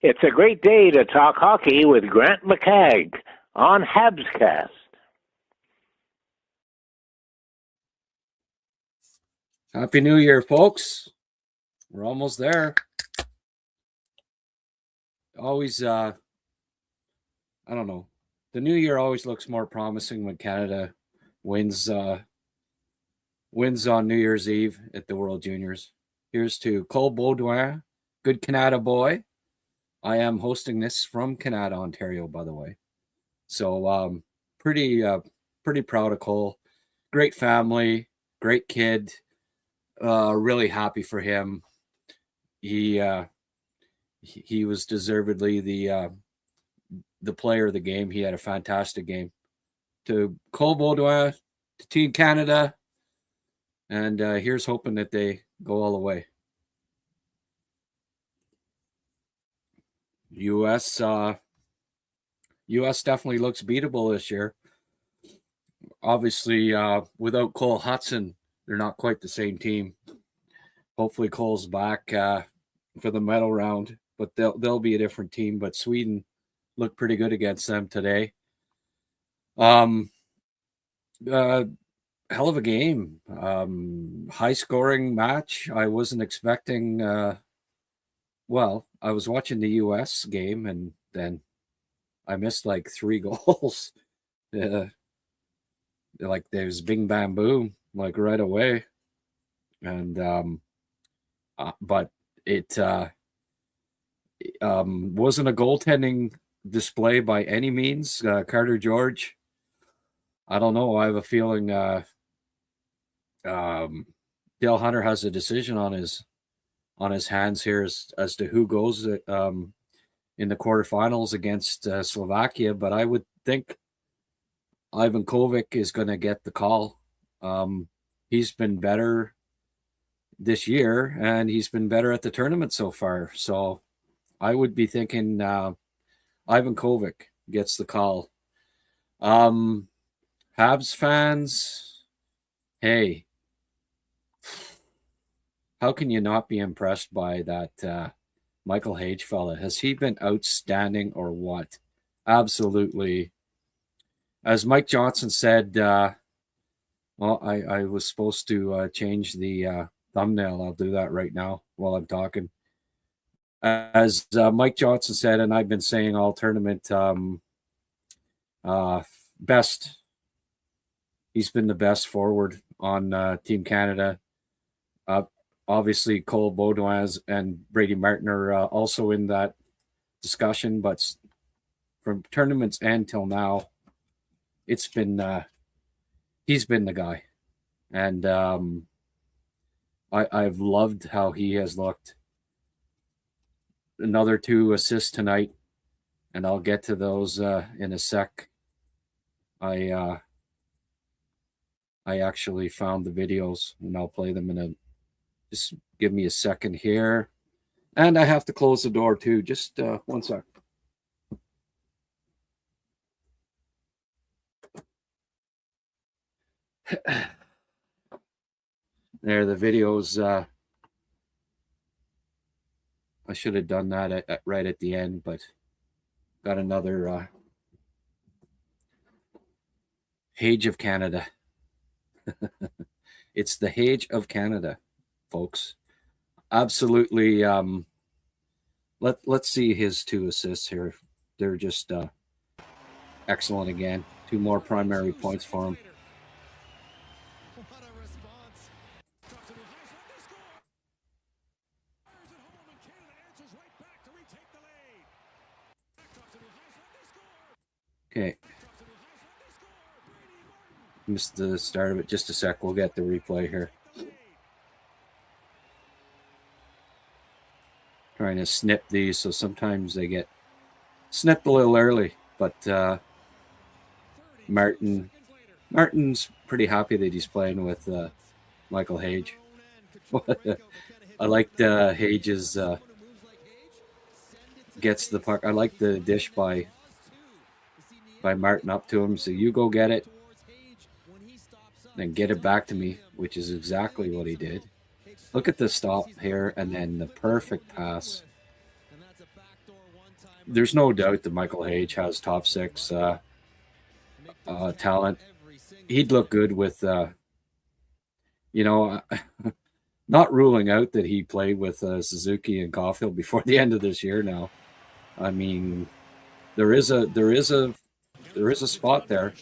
It's a great day to talk hockey with Grant McCagg on Habscast. Happy New Year, folks. We're almost there. Always, I don't know. The new year always looks more promising when Canada wins on New Year's Eve at the World Juniors. Here's to Cole Baudouin, good Canada boy. I am hosting this from Canada, Ontario, by the way. So pretty proud of Cole. Great family, great kid. Really happy for him. He was deservedly the player of the game. He had a fantastic game. To Cole Baudouin, to Team Canada, and here's hoping that they go all the way. U.S. definitely looks beatable this year. Obviously, without Cole Hudson, they're not quite the same team. Hopefully, Cole's back for the medal round, but they'll be a different team. But Sweden looked pretty good against them today. Hell of a game. High scoring match. I wasn't expecting. I was watching the U.S. game, and then I missed like 3 goals. Like there's bing bam boom, like right away, and but it wasn't a goaltending display by any means. Carter George, I don't know. I have a feeling Dale Hunter has a decision on his hands here as to who goes in the quarterfinals against Slovakia. But I would think Ivan Kovic is going to get the call. He's been better this year, and he's been better at the tournament so far. So I would be thinking Ivan Kovic gets the call. Habs fans, hey, how can you not be impressed by that Michael Hage fella? Has he been outstanding or what? Absolutely. As Mike Johnson said, I was supposed to change the thumbnail. I'll do that right now while I'm talking. As Mike Johnson said, and I've been saying all tournament, best. He's been the best forward on Team Canada. Obviously, Cole Baudouin and Brady Martin are also in that discussion, but from tournament's end till now, it's been he's been the guy, and I've loved how he has looked. Another 2 assists tonight, and I'll get to those in a sec. I actually found the videos, and I'll play them in a. Just give me a second here, and I have to close the door too. Just 1 sec. There, the videos. I should have done that right at the end, but got another Hage of Canada. It's the Hage of Canada, folks. Absolutely. Let's see his 2 assists here. They're just excellent again. 2 more primary points for him. Okay. Missed the start of it. Just a sec. We'll get the replay here. Trying to snip these, so sometimes they get snipped a little early. But Martin's pretty happy that he's playing with Michael Hage. I liked Hage's gets the puck. I like the dish by Martin up to him. So you go get it, then get it back to me, which is exactly what he did. Look at the stop here, and then the perfect pass. there's no doubt that Michael Hage has top six talent. He'd look good with, not ruling out that he played with Suzuki and Caulfield before the end of this year. Now, I mean, there is a spot there,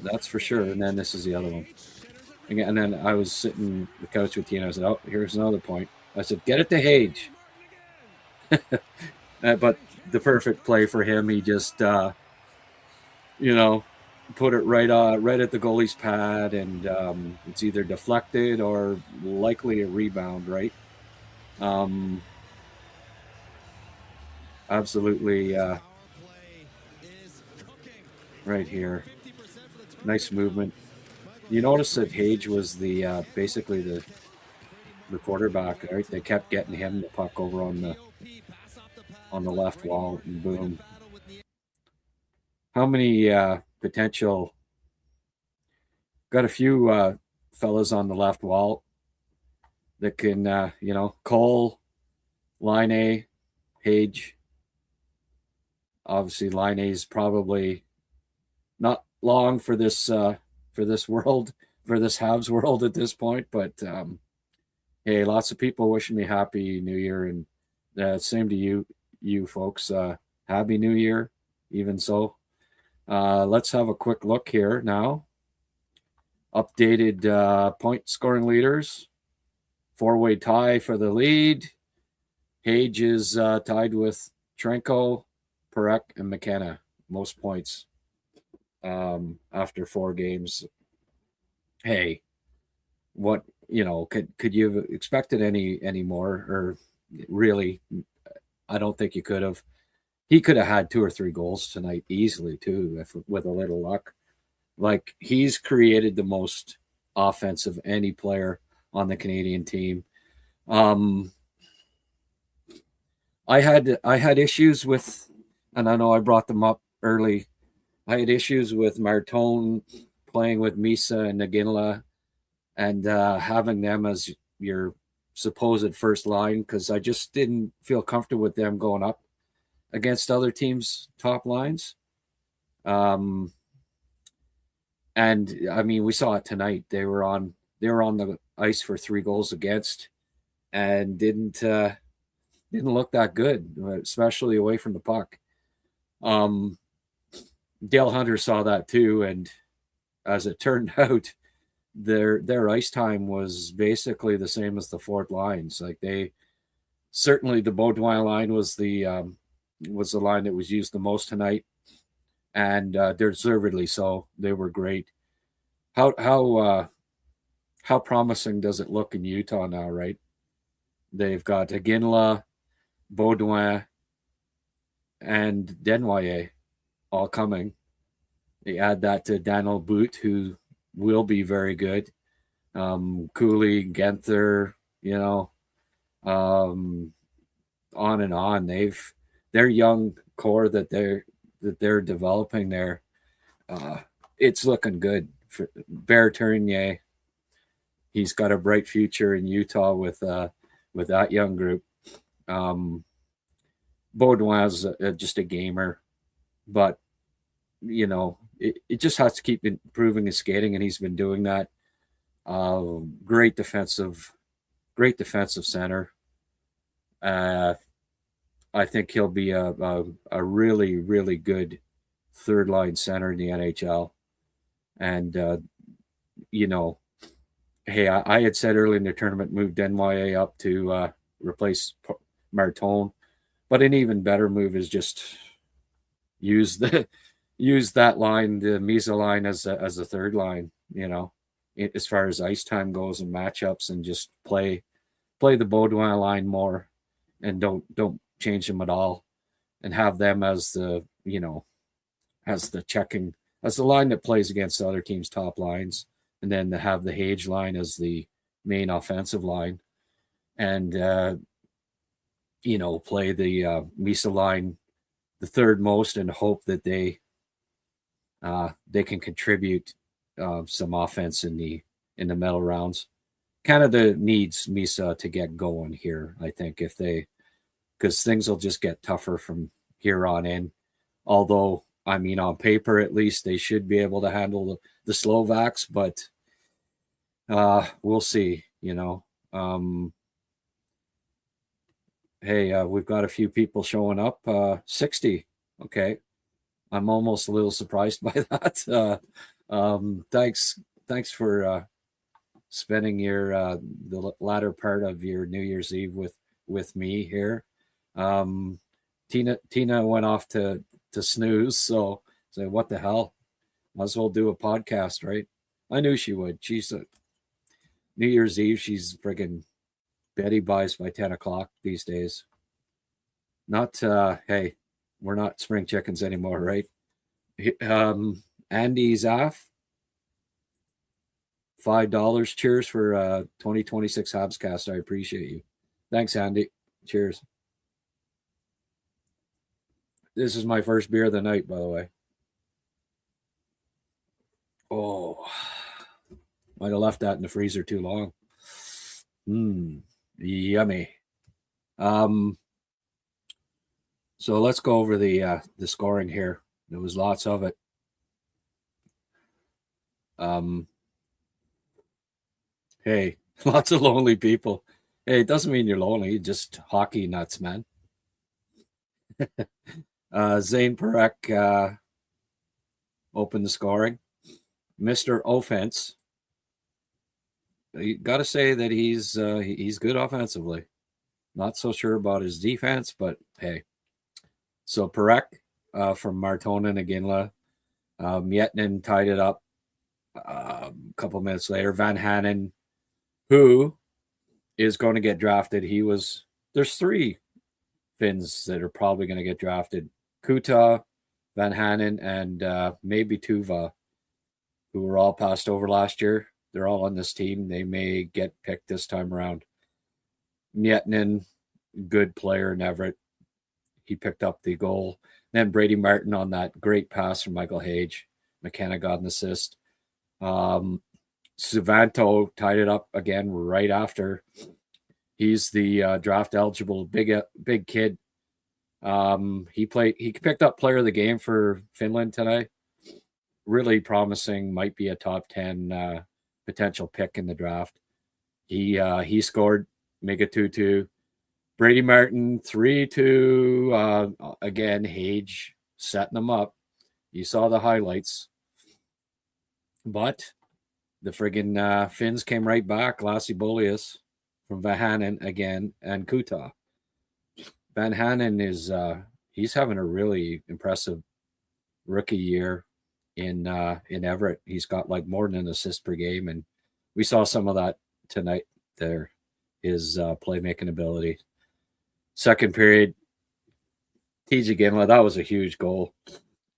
that's for sure. And then this is the other one. And then I was sitting on the couch with you, and I said, "Oh, here's another point." I said, "Get it to Hage." But the perfect play for him, he just, put it right at the goalie's pad, and it's either deflected or likely a rebound, right? Absolutely, right here. Nice movement. You notice that Hage was the basically the quarterback, right? They kept getting him the puck over on the left wall, and boom. How many potential? Got a few fellas on the left wall that can, Cole, Line, Hage. Obviously, Line is probably not long for this world, for this Habs world at this point. But hey, lots of people wishing me happy New Year, and same to you folks. Happy New Year, even so. Let's have a quick look here now. Updated point scoring leaders. 4-way tie for the lead. Hage is tied with Trenko, Perek, and McKenna. Most points after 4 games. Hey, what, could you have expected any more? Or really, I don't think you could have. He could have had 2 or 3 goals tonight easily too, with a little luck. Like, he's created the most offense of any player on the Canadian team. I had issues with, and I know I brought them up early. I had issues with Martone playing with Misa and Naginla, and having them as your supposed first line, because I just didn't feel comfortable with them going up against other teams' top lines. And I mean, we saw it tonight. They were on the ice for 3 goals against, and didn't look that good, especially away from the puck. Dale Hunter saw that too, and as it turned out, their ice time was basically the same as the fourth lines. Like, they certainly, the Baudouin line was the line that was used the most tonight, and deservedly so. They were great. How promising does it look in Utah now, right? They've got Aginla, Baudouin, and Desnoyers all coming. They add that to Daniel Boot, who will be very good. Cooley, Genther, on and on. Their young core that they're developing there. It's looking good for Bertournier. He's got a bright future in Utah with that young group. Baudouin's just a gamer, but it just has to keep improving his skating, and he's been doing that. Great defensive center. I think he'll be a really, really good third line center in the NHL. And hey, I had said early in the tournament, move Desnoyers up to replace Martone, but an even better move is just use that line, the Misa line, as a third line. As far as ice time goes and matchups, and just play the Baudouin line more, and don't change them at all, and have them as the line that plays against the other team's top lines, and then to have the Hage line as the main offensive line, and play the Misa line the third most, and hope that they can contribute some offense in the medal rounds. Canada needs Misa to get going here, I think, because because things will just get tougher from here on in. Although, I mean, on paper, at least they should be able to handle the Slovaks, but we'll see, Hey, we've got a few people showing up. 60. Okay. I'm almost a little surprised by that. Thanks for spending the latter part of your New Year's Eve with me here. Tina went off to snooze, so what the hell? Might as well do a podcast, right? I knew she would. She's a New Year's Eve. She's friggin' Betty buys by 10 o'clock these days. Not hey, we're not spring chickens anymore, right? Andy Zaff, $5. Cheers for 2026 Habs cast. I appreciate you. Thanks, Andy. Cheers. This is my first beer of the night, by the way. Oh, might have left that in the freezer too long. Yummy. So let's go over the scoring here. There was lots of it. Hey, lots of lonely people. Hey, it doesn't mean you're lonely. You're just hockey nuts, man. Zane Perek opened the scoring. Mr. Offense. You got to say that he's good offensively. Not so sure about his defense, but hey. So Perek from Martonen and Iginla. Mietnin tied it up a couple minutes later. Van Hanen, who is going to get drafted. There's 3 Finns that are probably going to get drafted. Kuta, Van Hanen, and maybe Tuva, who were all passed over last year. They're all on this team. They may get picked this time around. Mietnin, good player in Everett. He picked up the goal. Then Brady Martin on that great pass from Michael Hage. McKenna got an assist. Suvanto tied it up again right after. He's the draft eligible big kid. He picked up player of the game for Finland tonight. Really promising, might be a top 10 potential pick in the draft. He scored, make it 2-2. Brady Martin 3-2. Again, Hage setting them up. You saw the highlights. But the friggin' Finns came right back. Lassi Bolius from Van Hanen again and Kuta. Van Hanen is he's having a really impressive rookie year in Everett. He's got like more than an assist per game, and we saw some of that tonight there. His playmaking ability. Second period, TJ Ginla, that was a huge goal.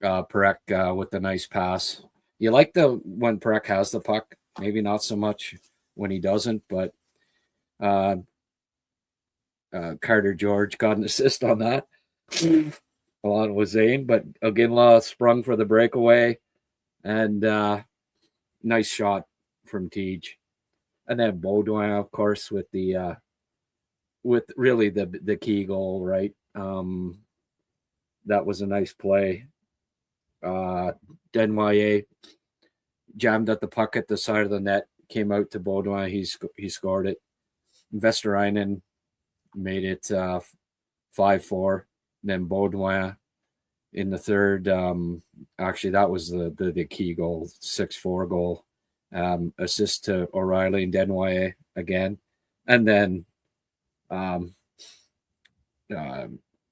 Perek with the nice pass. You like when Perek has the puck, maybe not so much when he doesn't, but Carter George got an assist on that. Along with Zane, but Ginla sprung for the breakaway, and nice shot from Tej. And then Baudouin, of course, with really the key goal, right? That was a nice play. Denwyer jammed at the puck at the side of the net, came out to Baudouin. He scored it. Vesterainen made it 5-4. Then Baudouin in the third. Actually, that was the key goal, 6-4 goal. Assist to O'Reilly and Denwyer again. And then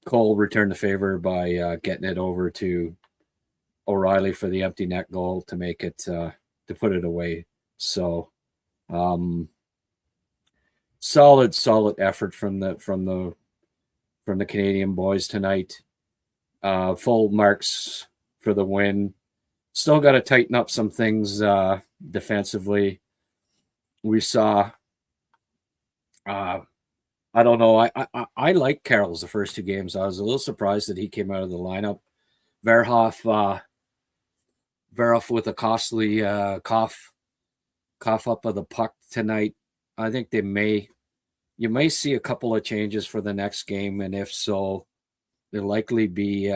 Cole returned the favor by getting it over to O'Reilly for the empty net goal to make it to put it away. So solid effort from the Canadian boys tonight. Full marks for the win. Still got to tighten up some things defensively. We saw I don't know. I like Carroll's the first 2 games. I was a little surprised that he came out of the lineup. Verhoff with a costly cough up of the puck tonight. I think they may you may see a couple of changes for the next game, and if so, there'll likely be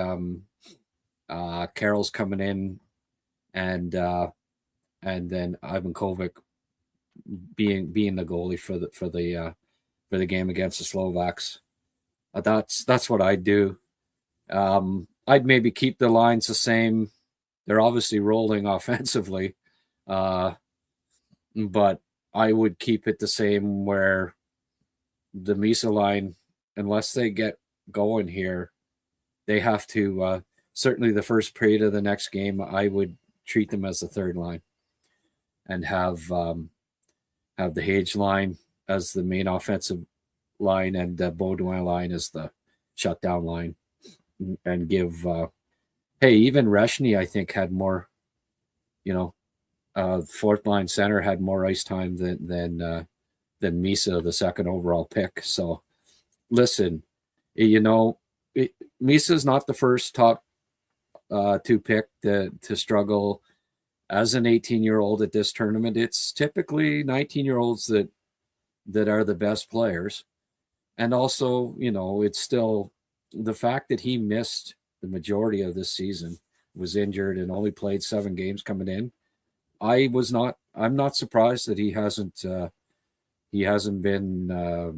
Carroll's coming in, and then Ivan Kovac being the goalie for the game against the Slovaks. That's what I'd do. I'd maybe keep the lines the same. They're obviously rolling offensively, but I would keep it the same where the Misa line, unless they get going here, they have to certainly the first period of the next game, I would treat them as the third line and have the Hage line as the main offensive line and the Baudouin line as the shutdown line, and give even Reshny, I think, had more, fourth line center had more ice time than Misa, the second overall pick. So listen, Misa's not the first top two pick to struggle as an 18-year-old at this tournament. It's typically 19-year-olds that are the best players. And also, it's still the fact that he missed the majority of this season, was injured and only played 7 games coming in. I'm not surprised that he hasn't been a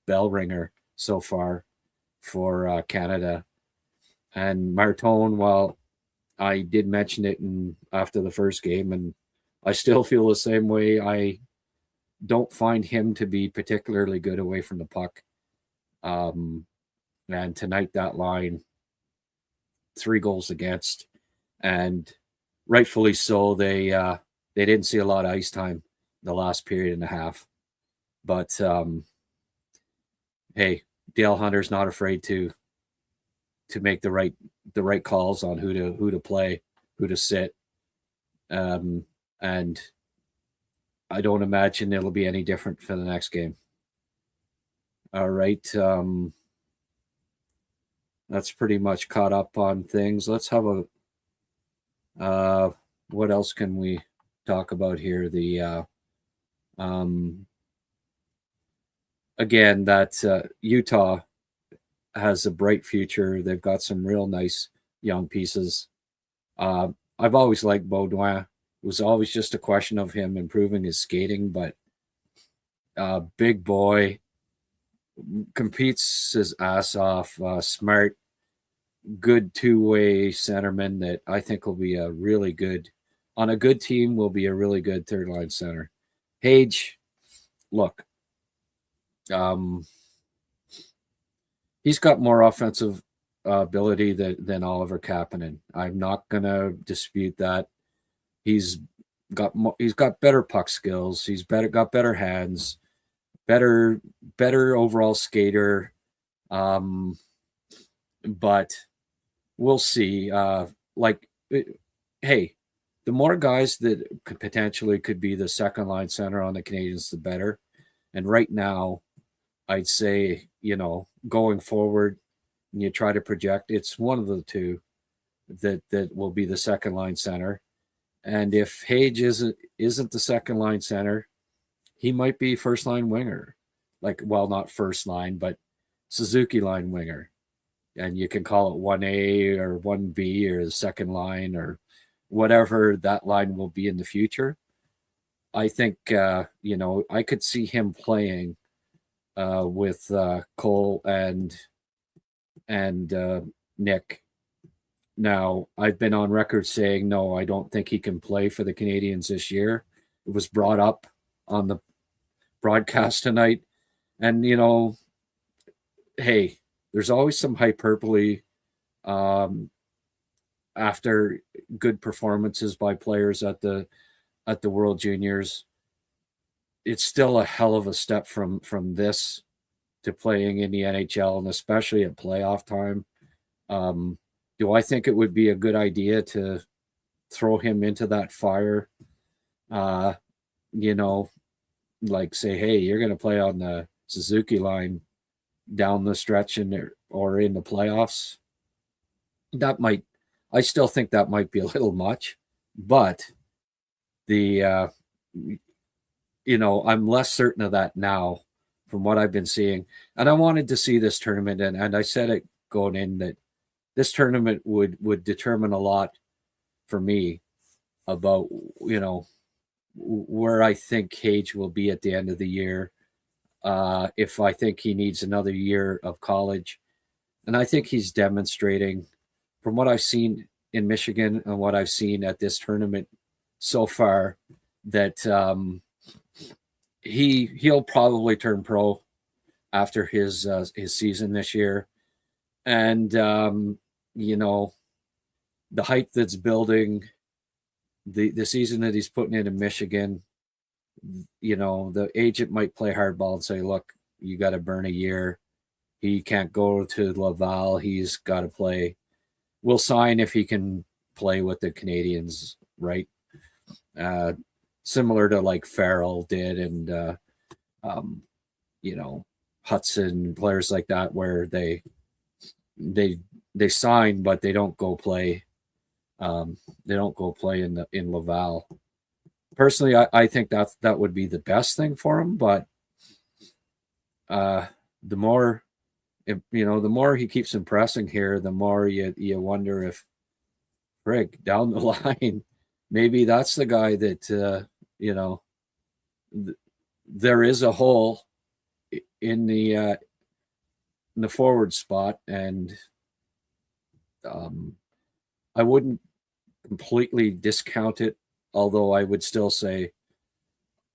bell ringer so far for Canada. And Martone, well, I did mention it after the first game, and I still feel the same way. I don't find him to be particularly good away from the puck. And tonight, that line, 3 goals against, and rightfully so. They didn't see a lot of ice time the last period and a half. But hey, Dale Hunter's not afraid to make the right calls on who to play, who to sit, and I don't imagine it'll be any different for the next game. All right, that's pretty much caught up on things. Let's have what else can we talk about here? The again, that Utah has a bright future. They've got some real nice young pieces. I've always liked Baudouin. It was always just a question of him improving his skating, but big boy, competes his ass off, smart, good two-way centerman that I think will be a really good, on a good team, will be a really good third-line center. Hage, look, he's got more offensive ability than Oliver Kapanen. I'm not going to dispute that. He's got better puck skills. He's got better hands, better overall skater. But we'll see. Hey, the more guys that could be the second line center on the Canadiens, the better. And right now, I'd say, going forward, and you try to project, it's one of the two that will be the second line center. And if Hage isn't the second line center, he might be first line winger. Not first line, but Suzuki line winger. And you can call it 1A or 1B or the second line or whatever that line will be in the future. I think, I could see him playing with Cole and Nick. Now, I've been on record saying, no, I don't think he can play for the Canadiens this year. It was brought up on the broadcast tonight. And, hey, there's always some hyperbole after good performances by players at the World Juniors. It's still a hell of a step from this to playing in the NHL, and especially at playoff time. Do I think it would be a good idea to throw him into that fire? Say, hey, you're going to play on the Suzuki line down the stretch or in the playoffs. I still think that might be a little much, but I'm less certain of that now from what I've been seeing. And I wanted to see this tournament, and I said it going in that this tournament would determine a lot for me about, where I think Hage will be at the end of the year. If I think he needs another year of college. And I think he's demonstrating, from what I've seen in Michigan and what I've seen at this tournament so far, that he'll probably turn pro after his season this year. And the hype that's building, the season that he's putting in Michigan, the agent might play hardball and say, look, you got to burn a year. He can't go to Laval. He's got to play. We'll sign if he can play with the Canadiens, right? Similar to like Farrell did, and Hudson, players like that, where they sign but they don't go play. They don't go play in Laval. Personally, I think that would be the best thing for him. But the more he keeps impressing here, the more you wonder if, Rick, down the line, maybe that's the guy that there is a hole in the forward spot, and I wouldn't completely discount it. Although I would still say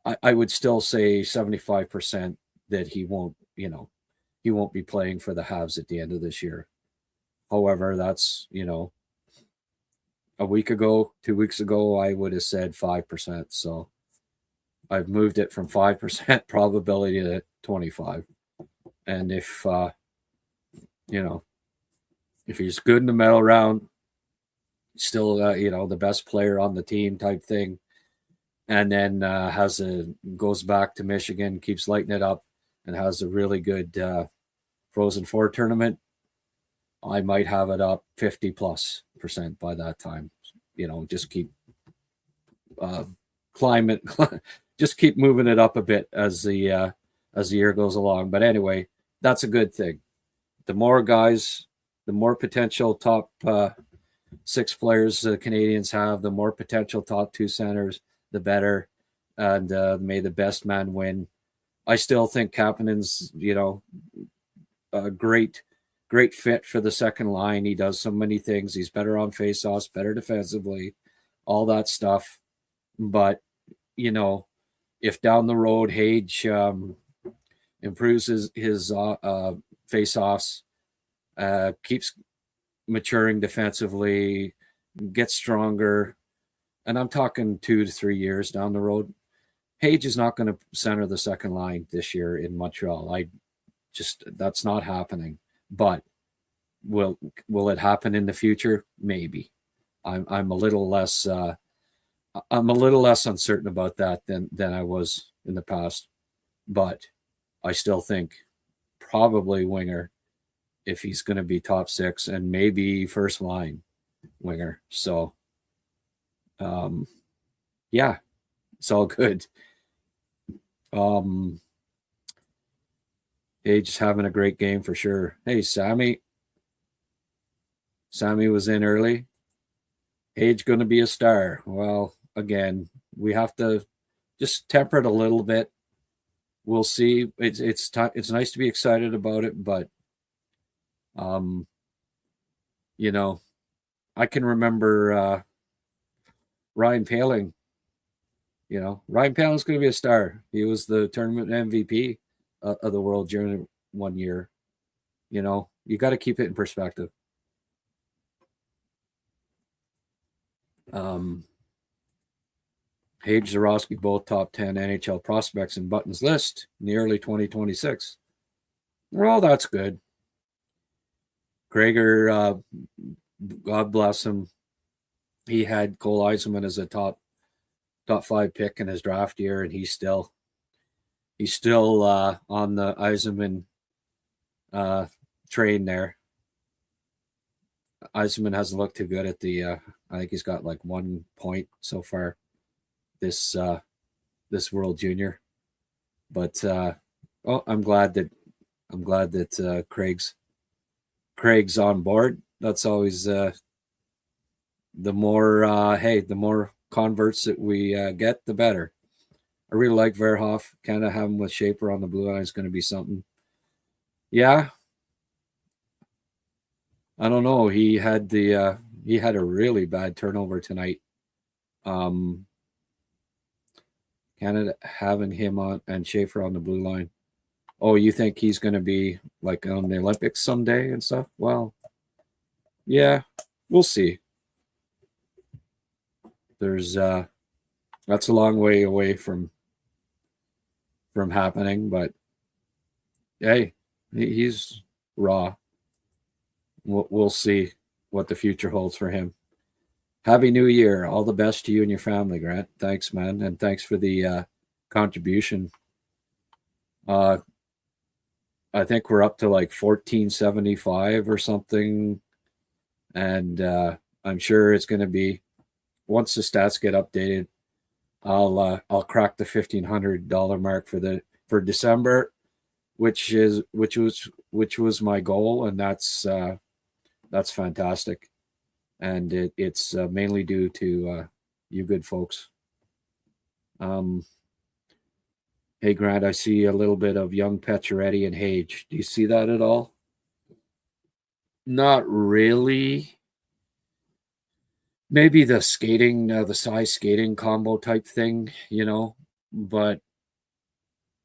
75% that he won't be playing for the Habs at the end of this year. However, that's, a week ago, 2 weeks ago, I would have said 5%. So I've moved it from 5% probability to 25. And if he's good in the medal round, still, the best player on the team type thing, and then goes back to Michigan, keeps lighting it up, and has a really good Frozen Four tournament, I might have it up 50+% by that time. Just keep climbing, just keep moving it up a bit as the year goes along. But anyway, that's a good thing. The more guys, the more potential top 6 players the Canadiens have, the more potential top 2 centers, the better. And may the best man win. I still think Kapanen's, a great fit for the second line. He does so many things. He's better on faceoffs, better defensively, all that stuff. But, if down the road Hage improves his faceoffs, keeps maturing defensively, gets stronger, and I'm talking 2 to 3 years down the road, Hage is not going to center the second line this year in Montreal. That's not happening. But will it happen in the future? Maybe. I'm a little less uncertain about that than I was in the past. But I still think probably winger if he's going to be top 6, and maybe first line winger. So, yeah, it's all good. Hage is having a great game for sure. Hey, Sammy was in early. Hage going to be a star. Well, again, we have to just temper it a little bit. We'll see. It's nice to be excited about it, but I can remember Ryan Poehling. Ryan Poehling's going to be a star. He was the tournament MVP of the World Junior one year. You got to keep it in perspective. Hage, Zarowski, both top 10 NHL prospects in Button's list in the early 2026. Well, that's good. Gregor, God bless him. He had Cole Eisenman as a top 5 pick in his draft year, and he's still on the Eisenman train there. Eisenman hasn't looked too good at the. I think he's got like 1 point so far this World Junior, but Oh, I'm glad that Craig's on board. That's always the more converts that we get, the better. I really like Verhoff. Kind of have him with Shaper on the blue line is going to be something. Yeah, I don't know. He had a really bad turnover tonight. Canada having him on and Schaefer on the blue line. Oh, you think he's going to be like on the Olympics someday and stuff? Well, yeah, we'll see. There's that's a long way away from happening, but hey, he's raw. We'll see what the future holds for him. Happy New Year. All the best to you and your family, Grant. Thanks, man. And thanks for the contribution. I think we're up to like 1475 or something. And I'm sure it's going to be, once the stats get updated, I'll crack the $1,500 mark for December, which was my goal. And that's fantastic. And it's mainly due to you good folks. Hey, Grant, I see a little bit of young Pacioretty and Hage. Do you see that at all? Not really. Maybe the skating, the size skating combo type thing, but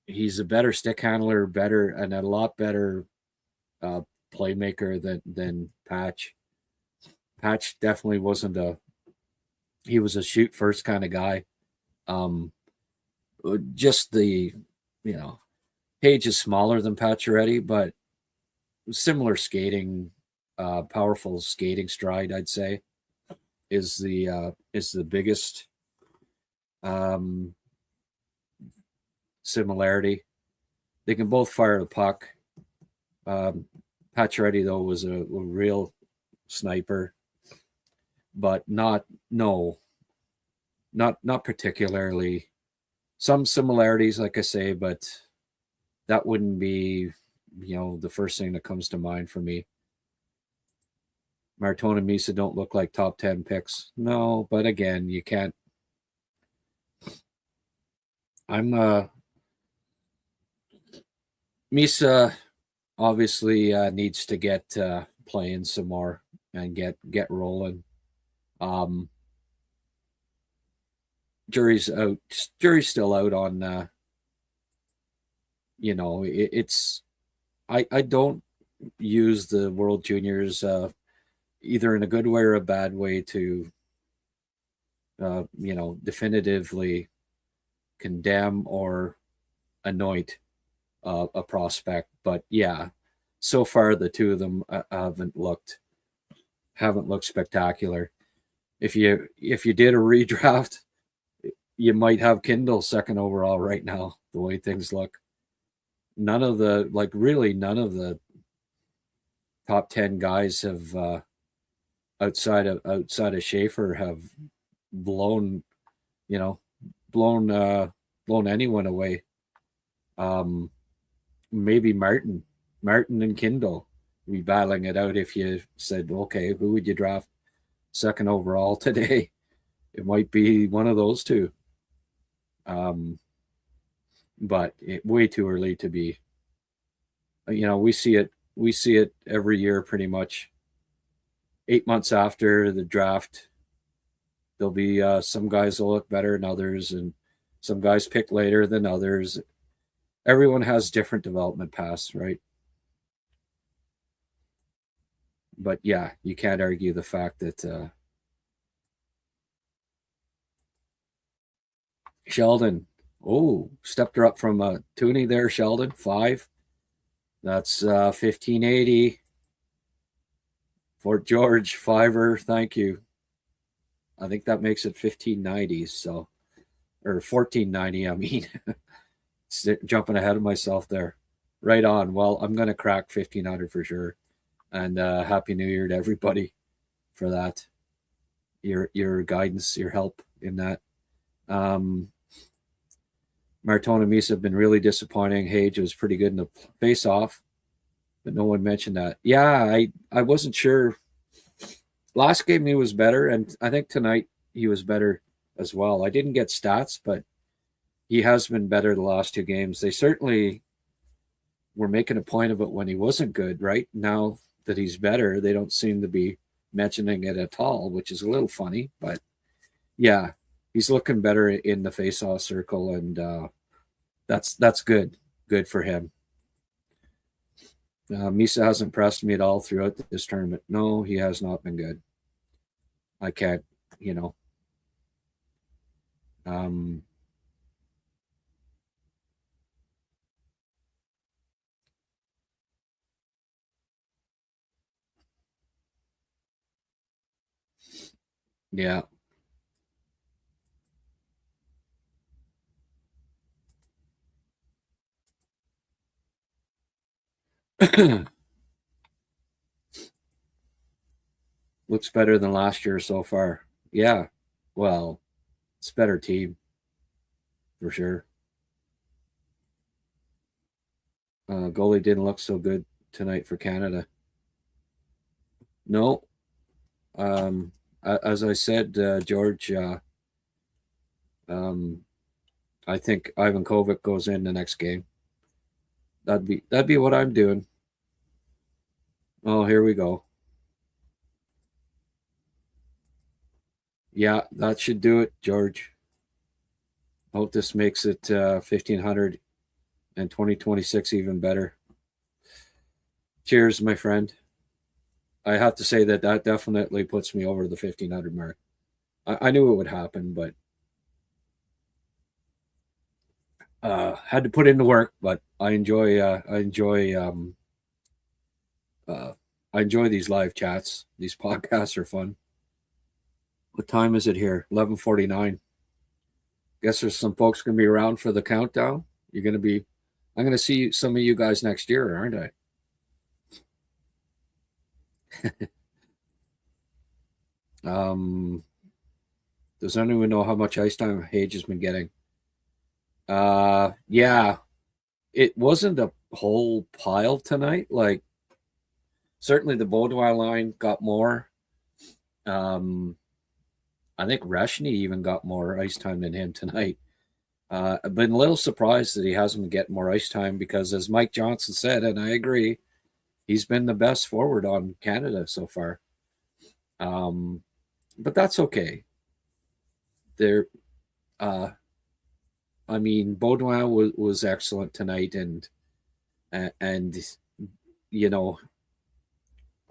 he's a better stick handler, and a lot better playmaker than Patch. Patch definitely wasn't he was a shoot first kind of guy. Just Hage is smaller than Pacioretty, but similar skating, powerful skating stride, I'd say, is the biggest similarity. They can both fire the puck. Pacioretty, though, was a real sniper, but not particularly. Some similarities, like I say, but that wouldn't be, the first thing that comes to mind for me. Martone and Misa don't look like top 10 picks. No, but again, you can't. Misa obviously needs to get playing some more and get rolling. Jury's out. Jury's still out on. It's. I don't use the World Juniors either in a good way or a bad way to. Definitively condemn or anoint a prospect, but yeah, so far the two of them haven't looked spectacular. If you did a redraft, you might have Kindle second overall right now, the way things look. None of the top 10 guys have outside of Schaefer have blown anyone away. Maybe Martin and Kindle be battling it out. If you said, okay, who would you draft second overall today? It might be one of those two. But way too early to be. We see it every year pretty much. 8 months after the draft, there'll be some guys will look better than others, and some guys pick later than others. Everyone has different development paths, right? But yeah, you can't argue the fact that Sheldon, stepped her up from a Toonie there, Sheldon, 5. That's 1580. Fort George, 5er, thank you. I think that makes it 1590, or 1490, I mean. Jumping ahead of myself there. Right on. Well, I'm going to crack 1500 for sure. And Happy New Year to everybody for that. Your guidance, your help in that. Martone and Misa have been really disappointing. Hage was pretty good in the face-off, but no one mentioned that. Yeah, I wasn't sure. Last game he was better, and I think tonight he was better as well. I didn't get stats, but he has been better the last 2 games. They certainly were making a point of it when he wasn't good, right? Now that he's better, they don't seem to be mentioning it at all, which is a little funny. But yeah, he's looking better in the face-off circle, and that's good for him. Misa hasn't impressed me at all throughout this tournament. No, he has not been good. I can't, yeah. Looks better than last year so far. Yeah. Well, it's a better team for sure. Goalie didn't look so good tonight for Canada. No. As I said, George, I think Ivan Kovic goes in the next game. That'd be what I'm doing. Oh, here we go. Yeah, that should do it, George. Hope this makes it 1500 and 2026 even better. Cheers, my friend. I have to say that definitely puts me over the 1500 mark. I knew it would happen, but had to put in the work. But I enjoy these live chats. These podcasts are fun. What time is it here? 11:49. Guess there's some folks gonna be around for the countdown. You're gonna be. I'm gonna see some of you guys next year, aren't I? Does anyone know how much ice time Hage has been getting? Yeah, it wasn't a whole pile tonight. Like, certainly the Baudouin line got more. I think Reshny even got more ice time than him tonight. I've been a little surprised that he hasn't been getting more ice time because, as Mike Johnson said, and I agree, he's been the best forward on Canada so far. But that's okay. I mean, Baudouin was excellent tonight, and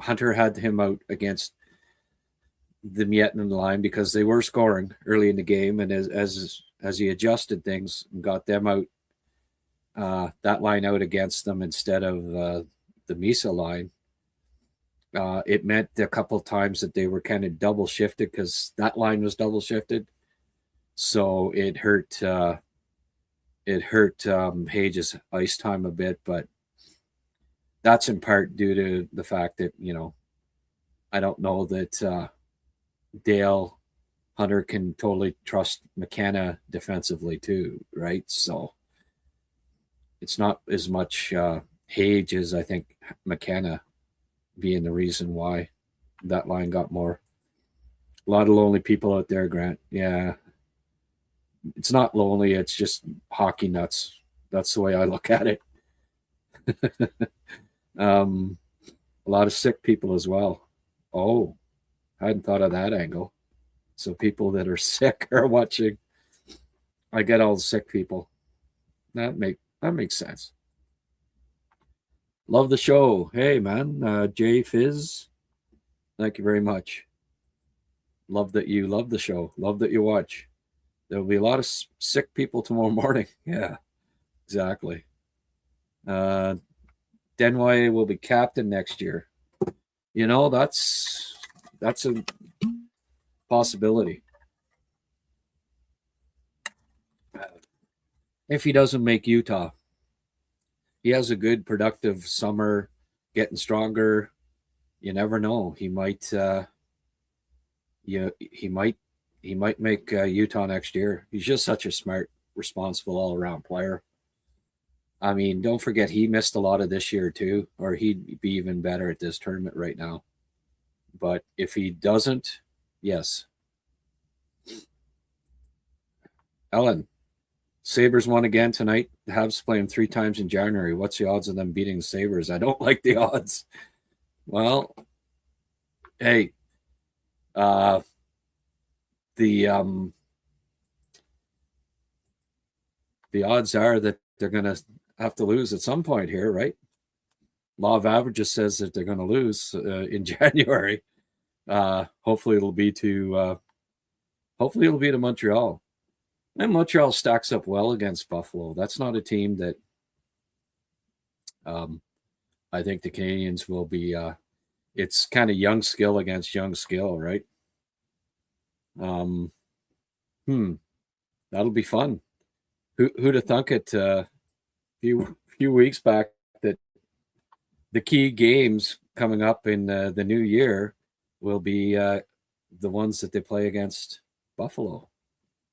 Hunter had him out against the MacKinnon line because they were scoring early in the game, and as he adjusted things and got them out, that line out against them instead of the Misa line, it meant a couple of times that they were kind of double shifted because that line was double shifted, so it hurt Hage's ice time a bit, but that's in part due to the fact that I don't know that Dale Hunter can totally trust McKenna defensively too, right? So it's not as much Hage as I think McKenna being the reason why that line got more. A lot of lonely people out there, Grant. Yeah. It's not lonely, it's just hockey nuts. That's the way I look at it. A lot of sick people as well. Oh, I hadn't thought of that angle. So people that are sick are watching. I get all the sick people. That makes sense. Love the show. Hey man, Jay Fizz. Thank you very much. Love that you love the show. Love that you watch. There'll be a lot of sick people tomorrow morning. Yeah, exactly. Denway will be captain next year. That's a possibility. If he doesn't make Utah, he has a good, productive summer, getting stronger. You never know. He might. He might make Utah next year. He's just such a smart responsible all-around player. I mean, don't forget he missed a lot of this year too, or he'd be even better at this tournament right now. But if he doesn't, yes. Ellen, Sabres won again tonight. The Habs play them 3 times in January. What's the odds of them beating the Sabres? I don't like the odds. Well, hey, the odds are that they're going to have to lose at some point here, right? Law of averages says that they're going to lose in January. Hopefully it'll be to Montreal. And Montreal stacks up well against Buffalo. That's not a team that I think the Canadiens will be. It's kind of young skill against young skill, right? That'll be fun. Who'd have thunk it a few weeks back that the key games coming up in the new year will be the ones that they play against Buffalo.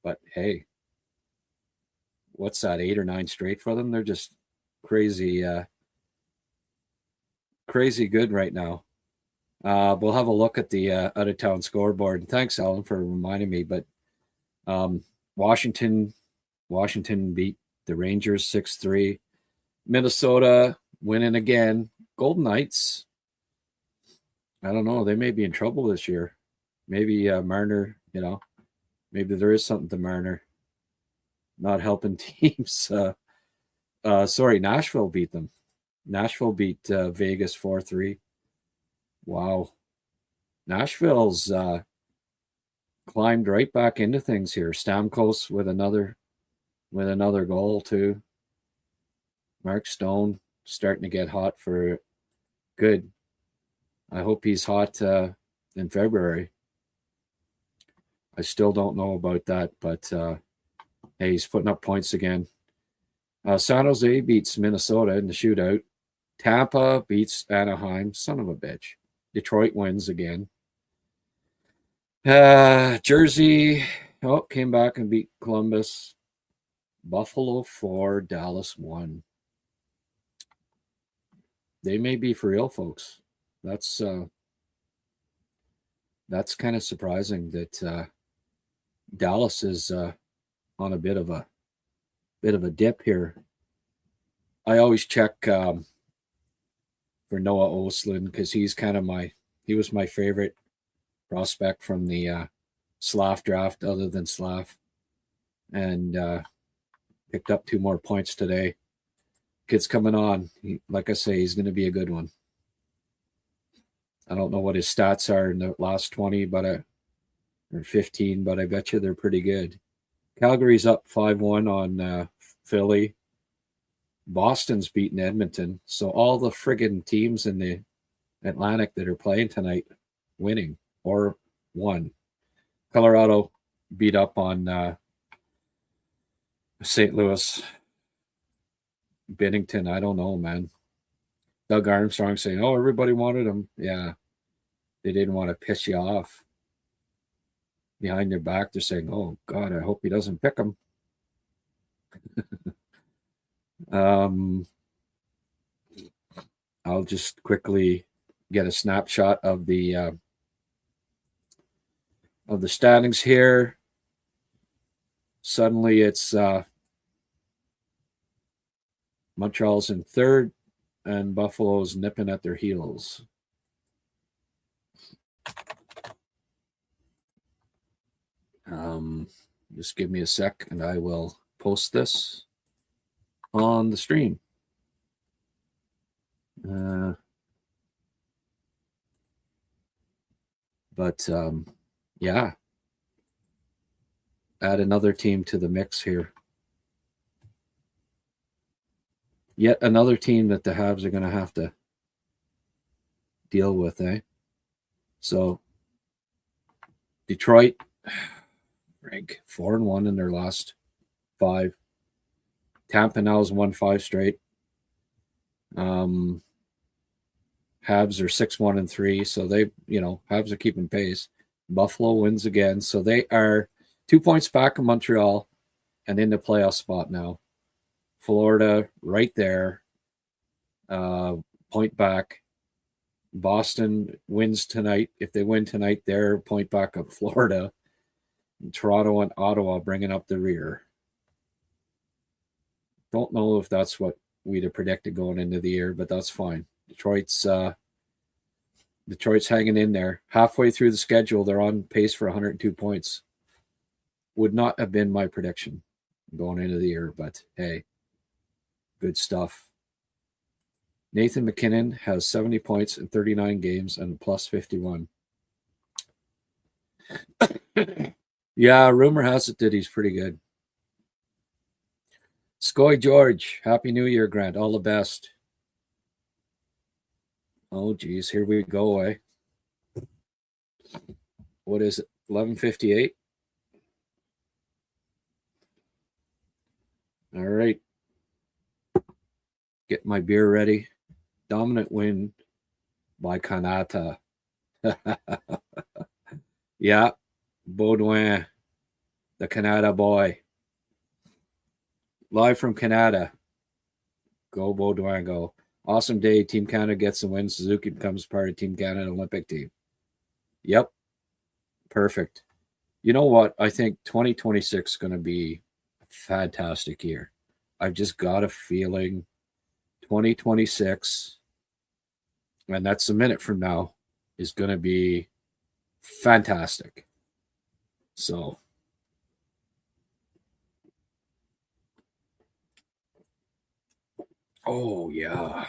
But hey, what's that, 8 or 9 straight for them? They're just crazy good right now. We'll have a look at the out-of-town scoreboard. And thanks, Alan, for reminding me. But Washington beat the Rangers 6-3. Minnesota winning again. Golden Knights, I don't know. They may be in trouble this year. Maybe Marner, maybe there is something to Marner not helping teams. Nashville beat them. Nashville beat Vegas 4-3. Wow. Nashville's climbed right back into things here. Stamkos with another goal too. Mark Stone starting to get hot for good. I hope he's hot in February. I still don't know about that, but hey, he's putting up points again. San Jose beats Minnesota in the shootout. Tampa beats Anaheim. Son of a bitch. Detroit wins again. Jersey came back and beat Columbus. Buffalo 4, Dallas 1. They may be for real, folks. That's kind of surprising that Dallas is on a bit of a dip here. I always check for Noah Oslin because he was my favorite prospect from the Slav draft, other than Slav, and picked up 2 more points today. Kid's coming on. Like I say, he's going to be a good one. I don't know what his stats are in the last 20, or 15, but I bet you they're pretty good. Calgary's up 5-1 on Philly. Boston's beaten Edmonton. So all the friggin' teams in the Atlantic that are playing tonight winning or won. Colorado beat up on St. Louis. Bennington, I don't know, man. Doug Armstrong saying, "Oh, everybody wanted him." Yeah, they didn't want to piss you off. Behind their back, they're saying, "Oh God, I hope he doesn't pick him." I'll just quickly get a snapshot of the standings here. Suddenly, it's Montreal's in 3rd, and Buffalo's nipping at their heels. Just give me a sec, and I will post this on the stream. Yeah. Add another team to the mix here. Yet another team that the Habs are going to have to deal with, eh? So, Detroit, rank 4-1 in their last 5. Tampa now has won 5 straight. Habs are 6-1-3, so they, Habs are keeping pace. Buffalo wins again, so they are 2 points back of Montreal. and in the playoff spot now. Florida right there, point back. Boston wins tonight. If they win tonight, they're point back of Florida. And Toronto and Ottawa bringing up the rear. Don't know if that's what we'd have predicted going into the year, but that's fine. Detroit's hanging in there. Halfway through the schedule, they're on pace for 102 points. Would not have been my prediction going into the year, but hey, good stuff. Nathan MacKinnon has 70 points in 39 games and plus 51. Yeah, rumor has it that he's pretty good. Skoy George, Happy New Year, Grant. All the best. Oh, geez, here we go, eh? What is it, 11:58? All right. Get my beer ready. Dominant win by Kanata. Yeah, Baudouin, the Canada boy. Live from Canada. Go Baudouin, go. Awesome day. Team Canada gets the win. Suzuki becomes part of Team Canada Olympic team. Yep. Perfect. You know what? I think 2026 is going to be a fantastic year. I've just got a feeling 2026, and that's a minute from now, is going to be fantastic. So, oh, yeah.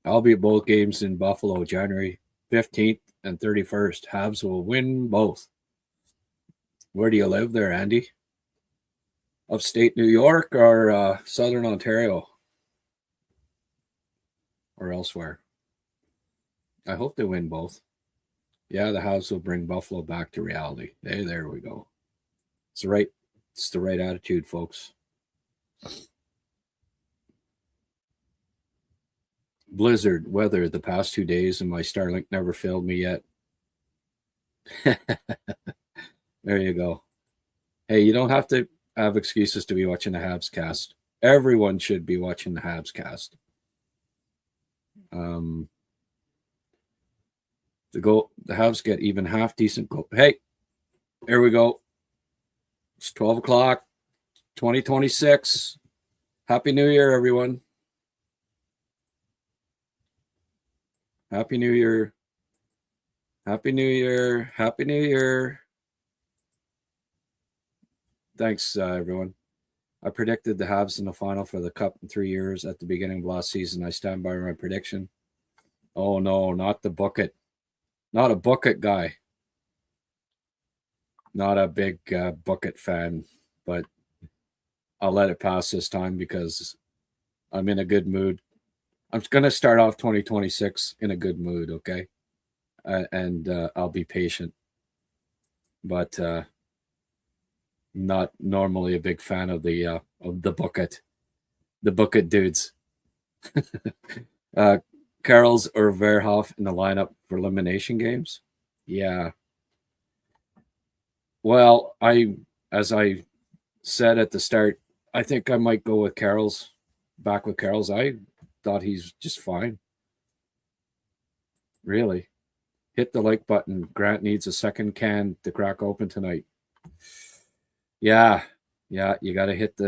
I'll be at both games in Buffalo, January 15th and 31st. Habs will win both. Where do you live there, Andy? Upstate New York or Southern Ontario? Or elsewhere? I hope they win both. Yeah, the Habs will bring Buffalo back to reality. Hey, there we go. It's the right attitude, folks. Blizzard weather the past 2 days, and my Starlink never failed me yet. There you go. Hey, you don't have to have excuses to be watching the Habs cast. Everyone should be watching the Habs cast. The Habs get even half decent goal. Hey, there we go. It's 12 o'clock, 2026. Happy New Year, everyone. Happy New Year. Happy New Year. Happy New Year. Thanks, everyone. I predicted the Habs in the final for the Cup in 3 years at the beginning of last season. I stand by my prediction. Oh, no, not the bucket. Not a bucket guy. Not a big bucket fan, but I'll let it pass this time because I'm in a good mood. I'm going to start off 2026 in a good mood, okay? And I'll be patient. But not normally a big fan of the bucket dudes. Carroll's or Verhoff in the lineup for elimination games. Yeah. Well, as I said at the start, I think I might go with Carroll's. Back with Carroll's. I thought he's just fine. Really. Hit the like button. Grant needs a second can to crack open tonight. Yeah, you got to hit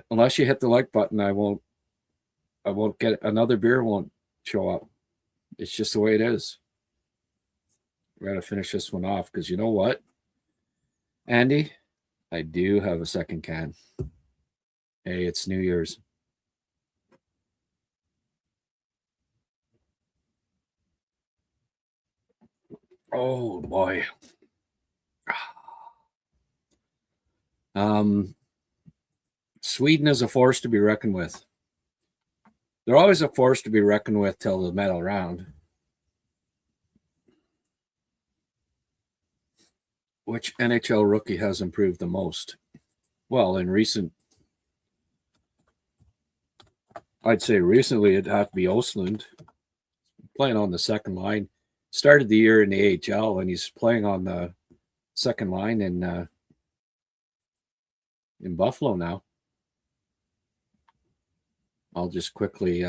unless you hit the like button, I won't get another beer won't show up. It's just the way it is. We got to finish this one off because you know what, Andy, I do have a second can. Hey, it's New Year's. Oh boy. Sweden is a force to be reckoned with. They're always a force to be reckoned with till the medal round. Which NHL rookie has improved the most? Well, I'd say recently it'd have to be Östlund, playing on the second line. Started the year in the AHL, and he's playing on the second line in in Buffalo now. I'll just quickly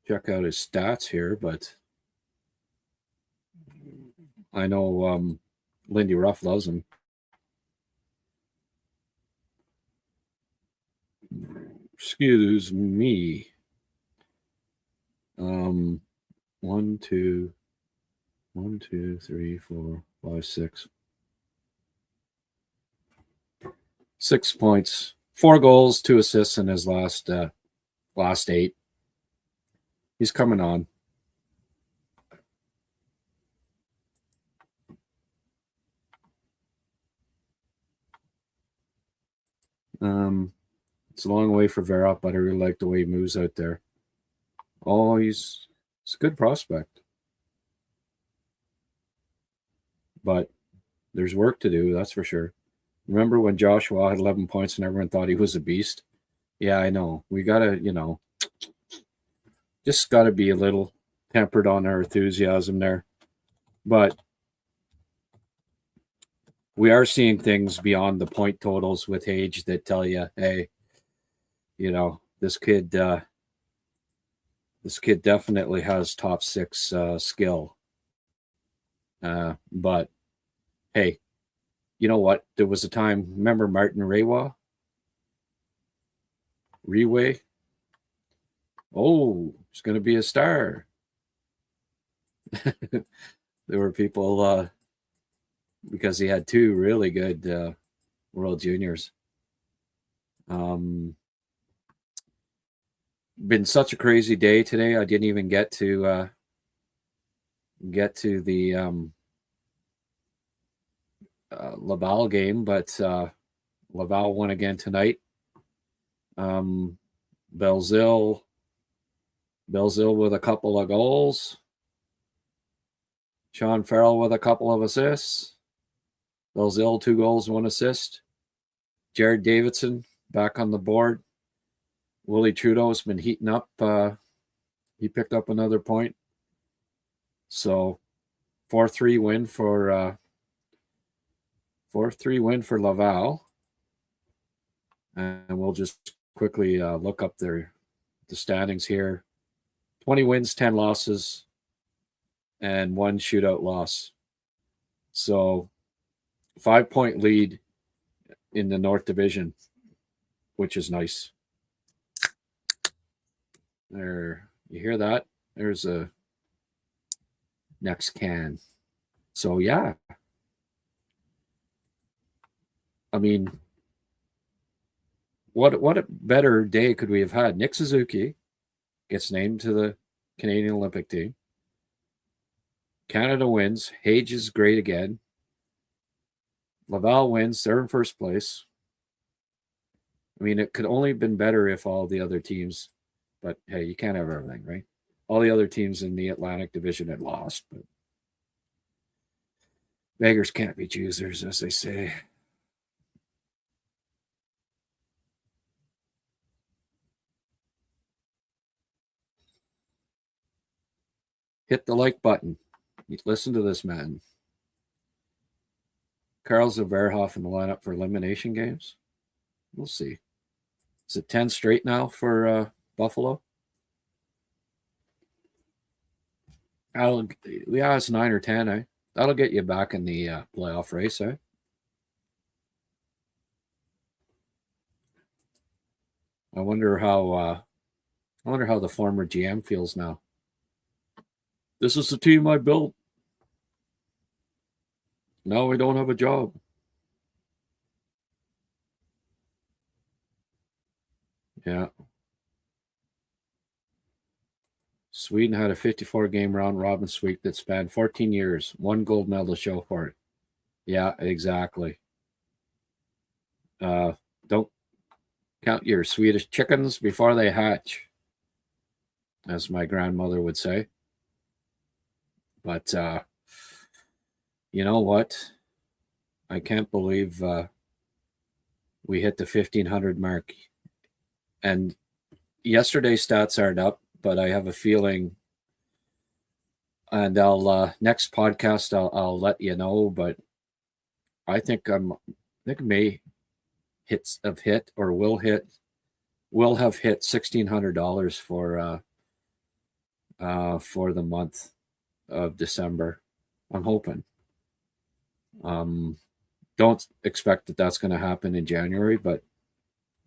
check out his stats here, but I know Lindy Ruff loves him. Excuse me. 1, 2, 3, 4, 5, 6. 6 points, 4 goals, 2 assists in his last 8. He's coming on. It's a long way for Vera, but I really like the way he moves out there. Oh, he's a good prospect. But there's work to do, that's for sure. Remember when Joshua had 11 points and everyone thought he was a beast? Yeah, I know. We got to, just got to be a little tempered on our enthusiasm there. But we are seeing things beyond the point totals with Hage that tell you, hey, this kid definitely has top 6 skill. But hey, you know what? There was a time, remember Martin Rewa? Reway? Oh, he's going to be a star. There were people, because he had 2 really good World Juniors. Been such a crazy day today. I didn't even get to the Laval game, but Laval won again tonight. Belzile with a couple of goals. Sean Farrell with a couple of assists. Belzile 2 goals, 1 assist. Jared Davidson back on the board. Willie Trudeau's been heating up. He picked up another point. So 4-3 win for 4-3 win for Laval. And we'll just quickly look up the standings here. 20 wins, 10 losses, and 1 shootout loss. So 5-point lead in the North Division, which is nice. There, you hear that? There's a next can. So yeah. I mean, what a better day could we have had? Nick Suzuki gets named to the Canadian Olympic team. Canada wins. Hage is great again. Laval wins. They're in first place. I mean, it could only have been better if all the other teams, but hey, you can't have everything, right? All the other teams in the Atlantic Division had lost, but beggars can't be choosers, as they say. Hit the like button. Listen to this man. Karl Zverhoff in the lineup for elimination games. We'll see. Is it 10 straight now for Buffalo? Yeah, it's 9 or 10, eh? That'll get you back in the playoff race, eh? I wonder how the former GM feels now. This is the team I built. Now I don't have a job. Yeah. Sweden had a 54-game round-robin sweep that spanned 14 years. 1 gold medal to show for it. Yeah, exactly. Don't count your Swedish chickens before they hatch, as my grandmother would say. But you know what? I can't believe we hit the 1,500 mark. And yesterday's stats aren't up, but I have a feeling, and I'll next podcast I'll let you know. But I think I'm think may have hit or will have hit $1,600 for the month of December. I'm hoping. Don't expect that that's going to happen in January, but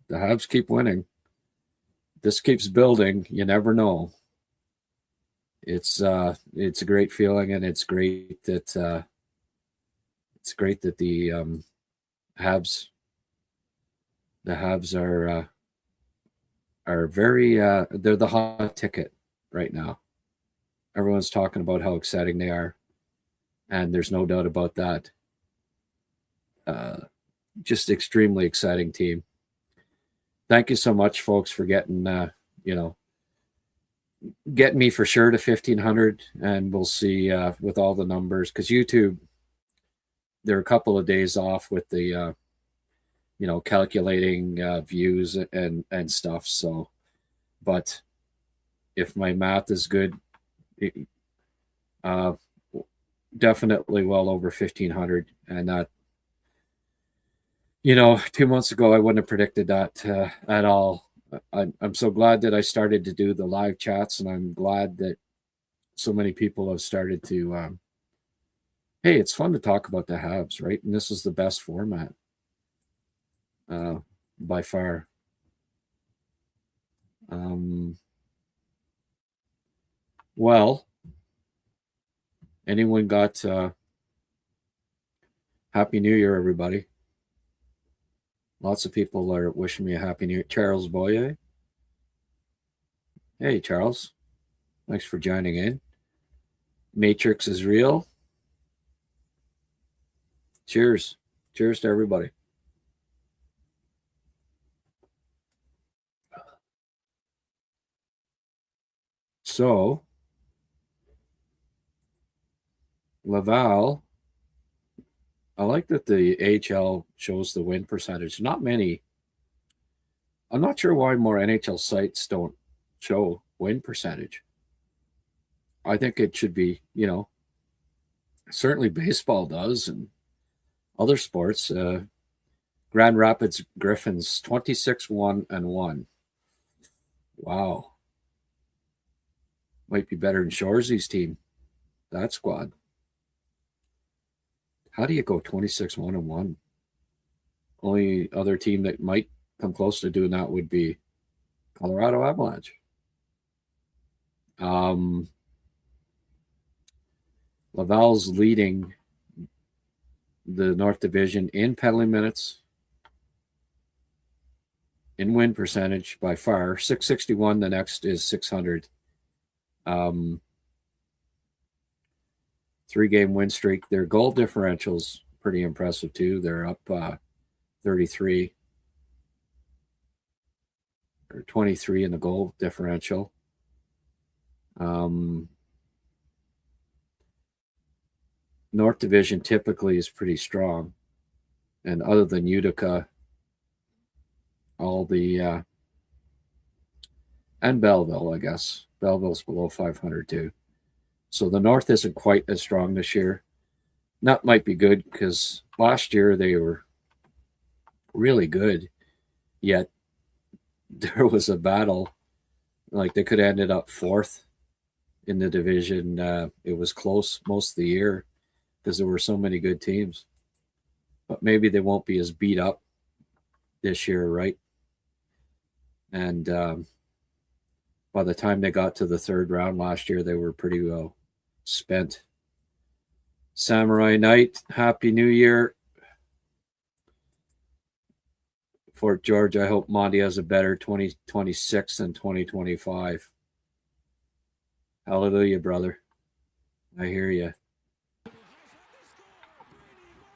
the Habs keep winning. This keeps building. You never know. It's a great feeling, and it's great that the Habs are very they're the hot ticket right now. Everyone's talking about how exciting they are, and there's no doubt about that. Just extremely exciting team. Thank you so much, folks, for getting getting me for sure to 1,500, and we'll see with all the numbers, because YouTube, they're a couple of days off with the calculating views and stuff. So, but if my math is good, definitely well over 1,500, and that, 2 months ago I wouldn't have predicted that at all. I'm so glad that I started to do the live chats, and I'm glad that so many people have started to. Hey, it's fun to talk about the Habs, right? And this is the best format by far. Well, anyone got Happy New Year, everybody? Lots of people are wishing me a Happy New Year. Charles Boyer. Hey, Charles. Thanks for joining in. Matrix is real. Cheers. Cheers to everybody. So, Laval, I like that the AHL shows the win percentage. Not many. I'm not sure why more NHL sites don't show win percentage. I think it should be, certainly baseball does, and other sports. Grand Rapids Griffins 26-1-1. Wow. Might be better than Shoresy's team. That squad. How do you go 26-1-1? Only other team that might come close to doing that would be Colorado Avalanche. Laval's leading the North Division in penalty minutes, in win percentage by far. 661, the next is 600. 3-game win streak. Their goal differential's pretty impressive too. They're up 33 or 23 in the goal differential. North Division typically is pretty strong, and other than Utica, all the and Belleville, I guess. Belleville's below 500 too. So the North isn't quite as strong this year. That might be good, because last year they were really good, yet there was a battle. Like, they could have ended up fourth in the division. It was close most of the year because there were so many good teams. But maybe they won't be as beat up this year, right? And by the time they got to the third round last year, they were pretty well spent. Samurai Knight, Happy New Year. Fort George, I hope Monty has a better 2026 than 2025. Hallelujah, brother. I hear you.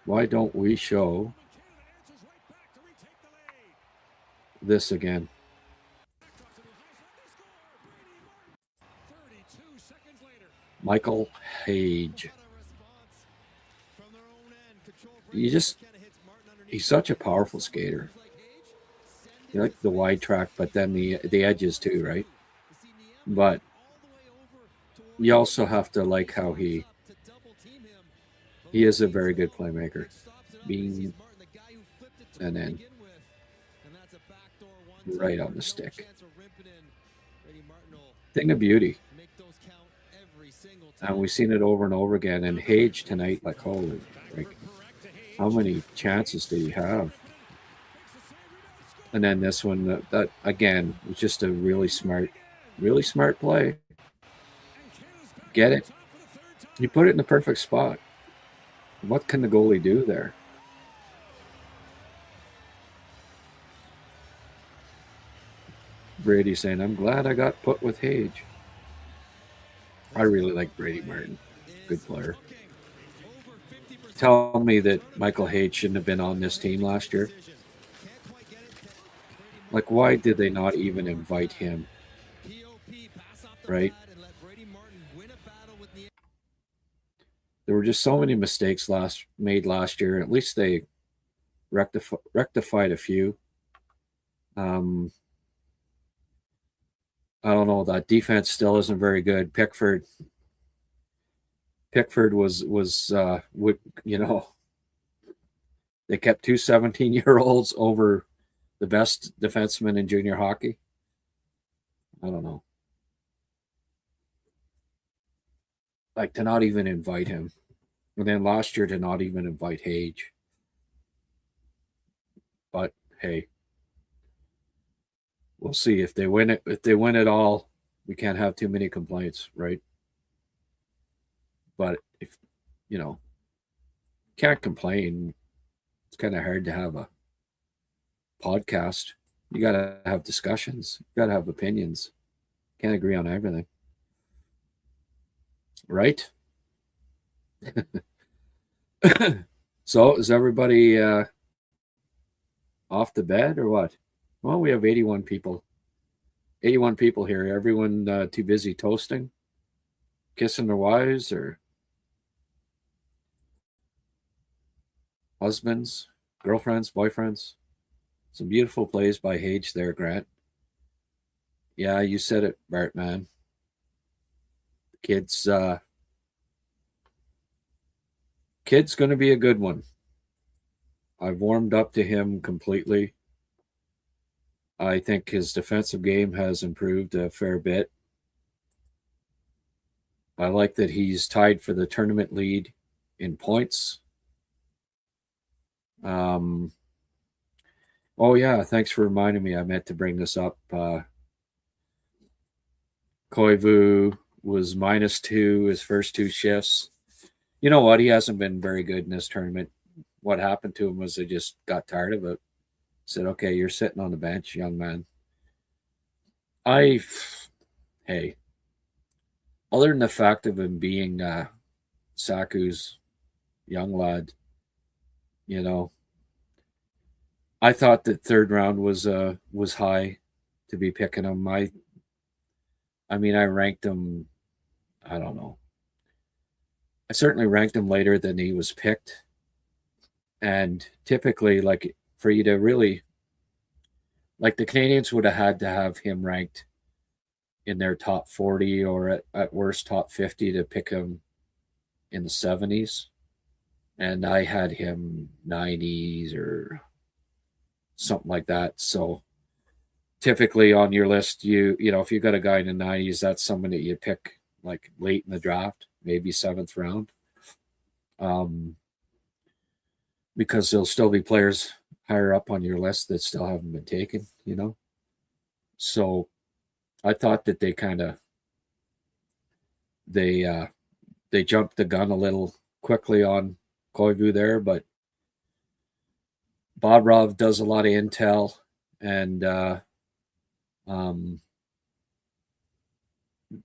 Why don't we show this again? Michael Hage. He's such a powerful skater. You like the wide track, but then the edges too, right? But you also have to like how he is a very good playmaker. and then right on the stick. Thing of beauty. And we've seen it over and over again. And Hage tonight, like, holy, like, how many chances did he have? And then this one, that again, was just a really smart play. Get it. You put it in the perfect spot. What can the goalie do there? Brady saying, I'm glad I got put with Hage. I really like Brady Martin. Good player. Tell me that Michael Hage shouldn't have been on this team last year. Like, why did they not even invite him? Right? There were just so many mistakes made last year. At least they rectified a few. I don't know. That defense still isn't very good. Pickford was they kept two 17-year-olds over the best defenseman in junior hockey. I don't know. Like, to not even invite him. And then last year to not even invite Hage. But hey, we'll see if they win it. If they win it all, we can't have too many complaints, right? But if can't complain, it's kind of hard to have a podcast. You got to have discussions. You got to have opinions. Can't agree on everything, right? So is everybody off to bed or what? Well, we have 81 people. 81 people here. Everyone too busy toasting, kissing their wives or husbands, girlfriends, boyfriends. Some beautiful plays by Hage there, Grant. Yeah, you said it, Bart, man. Kid's going to be a good one. I've warmed up to him completely. I think his defensive game has improved a fair bit. I like that he's tied for the tournament lead in points. Oh, yeah, thanks for reminding me. I meant to bring this up. Koivu was -2 his first two shifts. You know what? He hasn't been very good in this tournament. What happened to him was they just got tired of it. Said, okay, you're sitting on the bench, young man. Hey, other than the fact of him being Saku's young lad, I thought that third round was high to be picking him. I mean, I ranked him, I don't know. I certainly ranked him later than he was picked. And typically, like, for you to really, like, the Canadiens would have had to have him ranked in their top 40 or at worst top 50 to pick him in the 70s. And I had him 90s or something like that. So typically on your list, if you got a guy in the 90s, that's someone that you pick like late in the draft, maybe 7th round. Because there'll still be players higher up on your list that still haven't been taken, So I thought that they they jumped the gun a little quickly on Koivu there, but Bodrov does a lot of intel, and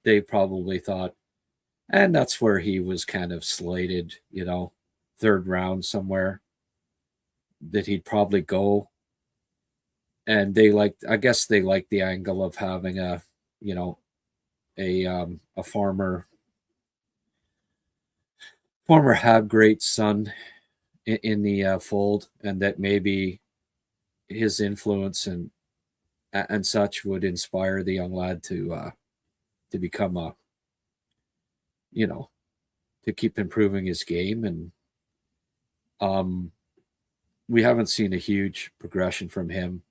they probably thought, and that's where he was kind of slated, third round somewhere, that he'd probably go. And I guess they liked the angle of having a former have great son in the fold, and that maybe his influence and such would inspire the young lad to become to keep improving his game. And we haven't seen a huge progression from him.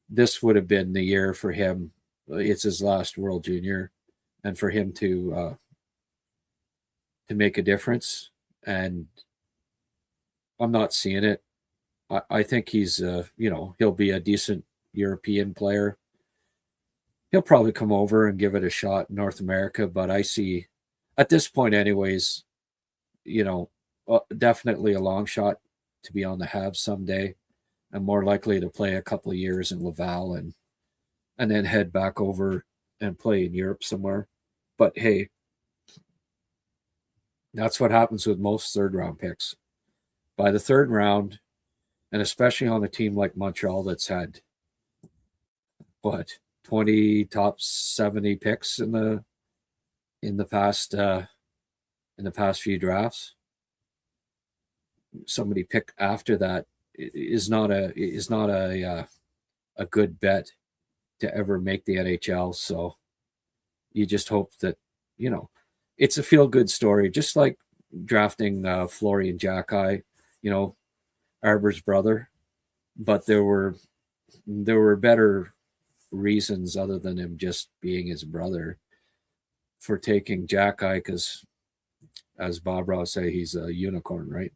This would have been the year for him. It's his last World Junior, and for him to make a difference. And I'm not seeing it. I think he's, he'll be a decent European player. He'll probably come over and give it a shot in North America, but I see, at this point anyways, definitely a long shot to be on the Habs someday, and more likely to play a couple of years in Laval and then head back over and play in Europe somewhere. But hey, that's what happens with most third-round picks. By the third round, and especially on a team like Montreal that's had, 20 top 70 picks in the past few drafts. Somebody picked after that is not a good bet to ever make the NHL. So you just hope that, it's a feel-good story, just like drafting Florian Jacki, Arber's brother. But there were better reasons other than him just being his brother for taking Jacki, because, as Bob Ross say, he's a unicorn, right?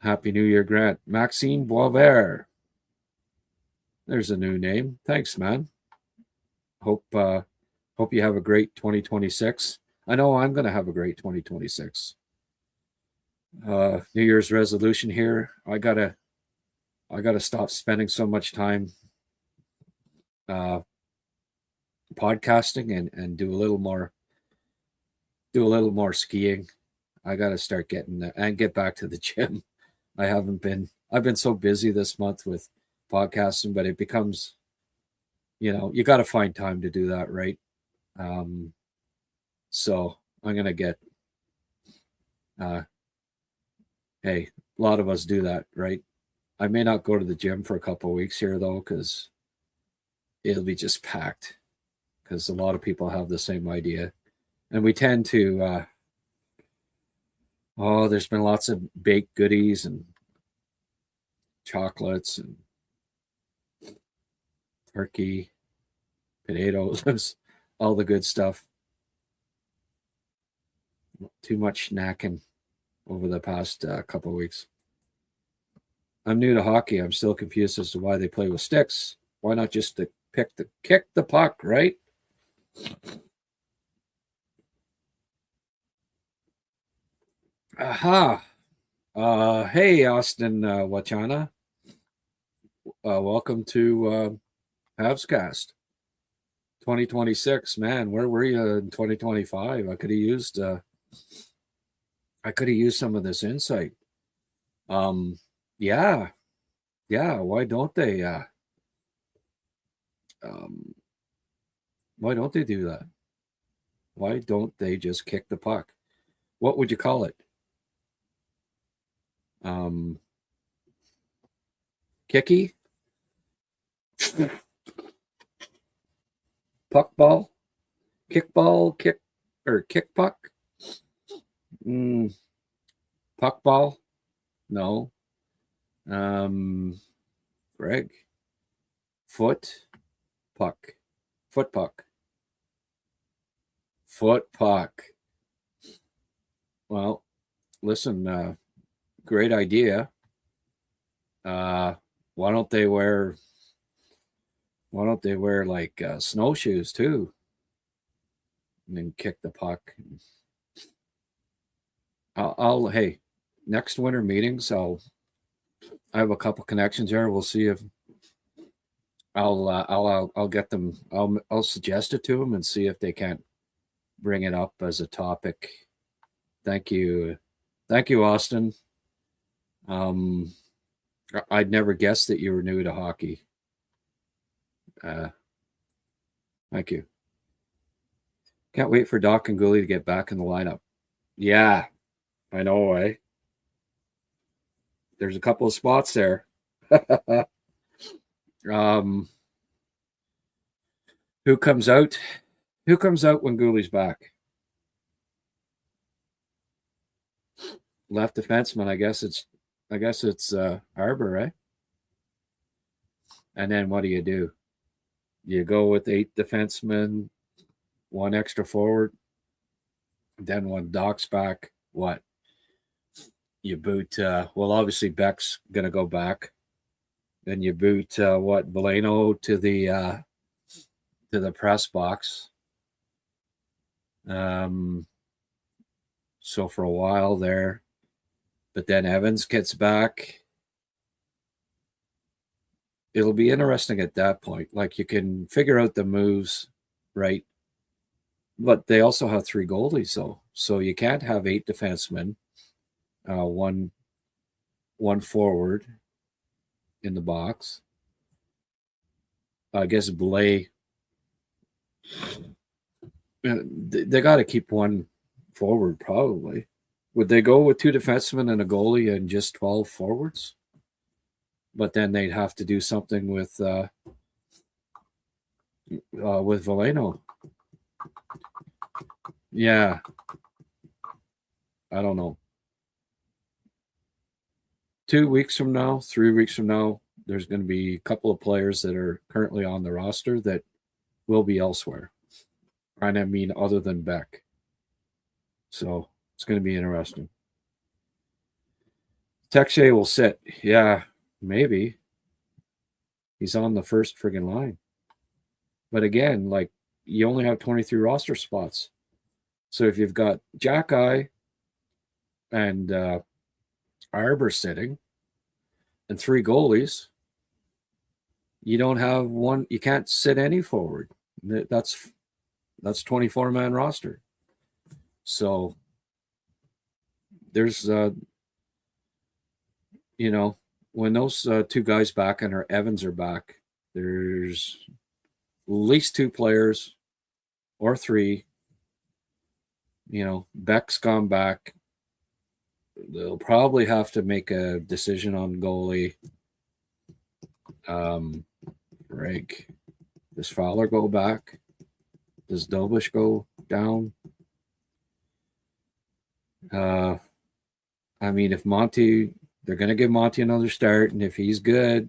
Happy New Year, Grant. Maxime Boisvert. There's a new name. Thanks, man. Hope you have a great 2026. I know I'm going to have a great 2026. New Year's resolution here. I gotta stop spending so much time podcasting and do a little more skiing. I gotta start and get back to the gym. I've been so busy this month with podcasting, but it becomes, you got to find time to do that, right? So I'm gonna get hey, a lot of us do that, right? I may not go to the gym for a couple of weeks here, though, because it'll be just packed, because a lot of people have the same idea. And we tend to, there's been lots of baked goodies and chocolates and turkey, potatoes, all the good stuff. Too much snacking over the past couple of weeks. I'm new to hockey. I'm still confused as to why they play with sticks. Why not just kick the puck, right? Aha. Hey, Austin Wachana. Welcome to Habscast 2026. Man, where were you in 2025? I could have used some of this insight. Yeah. Why don't they? Why don't they do that? Why don't they just kick the puck? What would you call it? Kicky? Puck ball? Kickball? Kick puck? Puck ball? No. Greg? Foot puck. Foot puck. Foot puck. Well, listen, great idea. Why don't they wear like snowshoes too, and then kick the puck? I'll hey, next winter meetings, I have a couple connections there. We'll see if I'll get them. I'll suggest it to them and see if they can't bring it up as a topic. Thank you, Austin. I'd never guessed that you were new to hockey. Thank you. Can't wait for Doc and Gooley to get back in the lineup. Yeah, I know, eh? There's a couple of spots there. Who comes out? Who comes out when Gooley's back? Left defenseman. I guess it's Arbor, right? And then what do? You go with 8 defensemen, 1 extra forward, then when Doc's back, what? You boot, obviously Beck's going to go back. Then you boot, Veleno to the press box. So for a while there, but then Evans gets back. It'll be interesting at that point. Like, you can figure out the moves, right? But they also have 3 goalies, though. So you can't have 8 defensemen, one forward in the box. I guess Blais, they got to keep 1 forward, probably. Would they go with 2 defensemen and a goalie and just 12 forwards? But then they'd have to do something with Veleno. Yeah. I don't know. 2 weeks from now, 3 weeks from now, there's going to be a couple of players that are currently on the roster that will be elsewhere. And I mean, other than Beck. So it's going to be interesting. Texier will sit. Yeah, maybe. He's on the first friggin' line. But again, like, you only have 23 roster spots. So if you've got Jack-Eye and Arbor sitting and 3 goalies, you don't have one. You can't sit any forward. That's 24-man roster. So there's when those 2 guys back and our Evans are back, there's at least 2 players or 3. Beck's gone back. They'll probably have to make a decision on goalie. Right. Does Fowler go back? Does Dobish go down? I mean, if Monty, they're going to give Monty another start, and if he's good,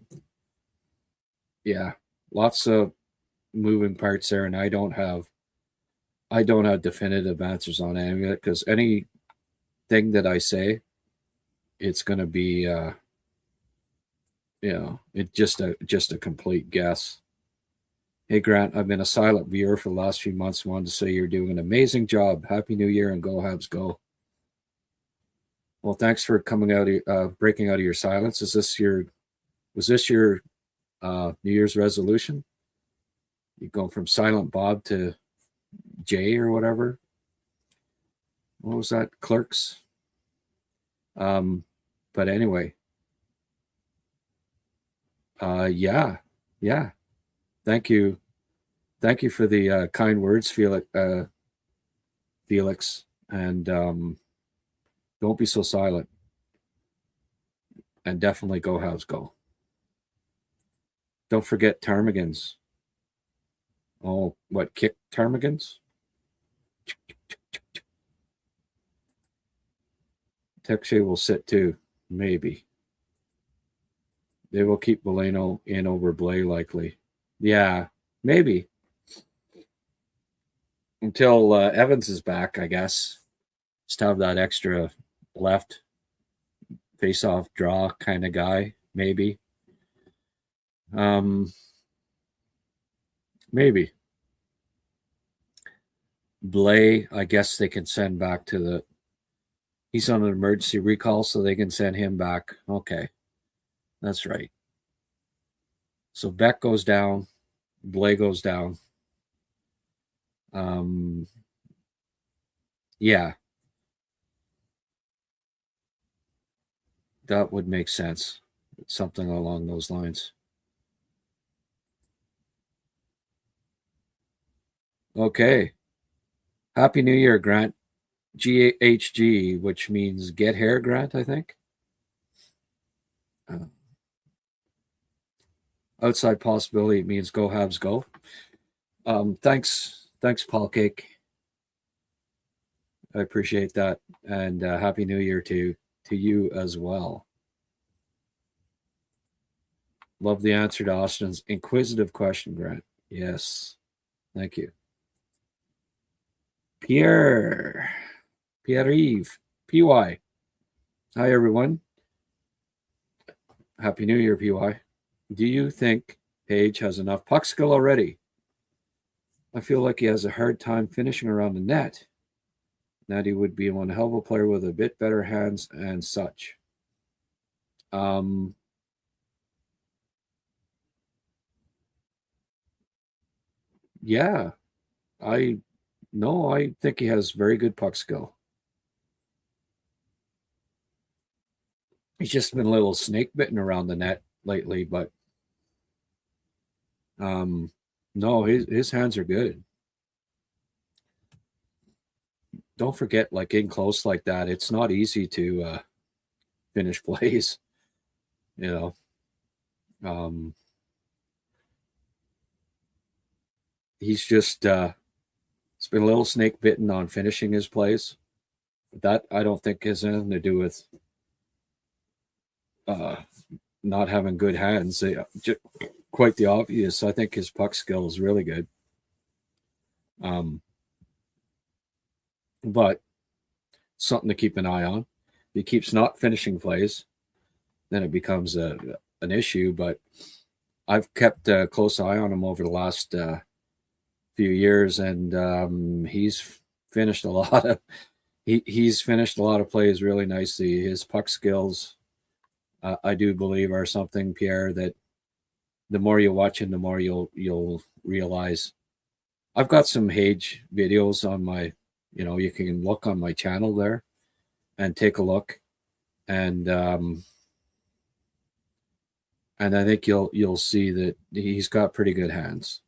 yeah, lots of moving parts there, and I don't have definitive answers on any of it, because anything that I say, it's going to be, it's just a complete guess. Hey, Grant, I've been a silent viewer for the last few months. Wanted to say you're doing an amazing job. Happy New Year, and go Habs, go. Well, thanks for coming out, breaking out of your silence. Was this your New Year's resolution? You go from Silent Bob to Jay or whatever. What was that? Clerks. But anyway. Yeah. Thank you for the kind words, Felix. And don't be so silent. And definitely go Habs, go. Don't forget ptarmigans. Oh, what, kick ptarmigans? Texier will sit too, maybe. They will keep Veleno in over Blais likely. Yeah, maybe. Until Evans is back, I guess. Just have that extra left face-off draw kind of guy, maybe. Maybe. Blais, I guess they can send back to the... He's on an emergency recall, so they can send him back. Okay. That's right. So Beck goes down. Blais goes down. Yeah. That would make sense. Something along those lines. Okay. Happy New Year, Grant. GHG, which means get hair, Grant, I think. Outside possibility means go Habs, go. Thanks Thanks, Paul Cake. I appreciate that, and Happy New Year to you as well. Love the answer to Austin's inquisitive question, Grant. Yes, thank you. Pierre-Yves, PY. Hi, everyone. Happy New Year, PY. Do you think Hage has enough puck skill already? I feel like he has a hard time finishing around the net. That he would be one hell of a player with a bit better hands and such. Yeah, I think he has very good puck skill. He's just been a little snake bitten around the net lately, but no, his hands are good. Don't forget, like in close like that, it's not easy to finish plays. You know, he's just it's been a little snake bitten on finishing his plays. That I don't think has anything to do with not having good hands. Just quite the obvious. I think his puck skill is really good. But something to keep an eye on. If he keeps not finishing plays, then it becomes an issue. But I've kept a close eye on him over the last few years, and he's finished a lot of he's finished a lot of plays really nicely. His puck skills, I do believe, are something, Pierre, that the more you watch him, the more you'll realize. I've got some Hage videos on my, you can look on my channel there and take a look, and I think you'll see that he's got pretty good hands.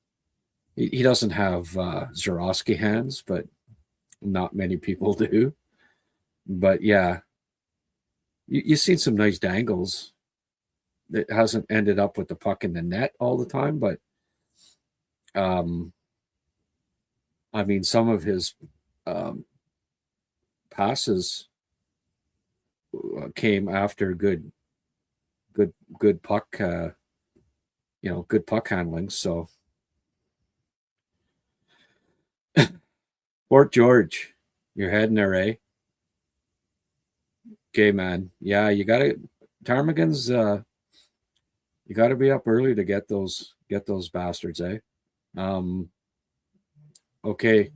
He doesn't have Zurowski hands, but not many people do. But yeah, you've seen some nice dangles. It hasn't ended up with the puck in the net all the time, but I mean, some of his passes came after good puck, good puck handling. So, Fort George, you're heading there, eh? Okay, man. Yeah, you gotta Ptarmigan's. You got to be up early to get those bastards, eh? Okay,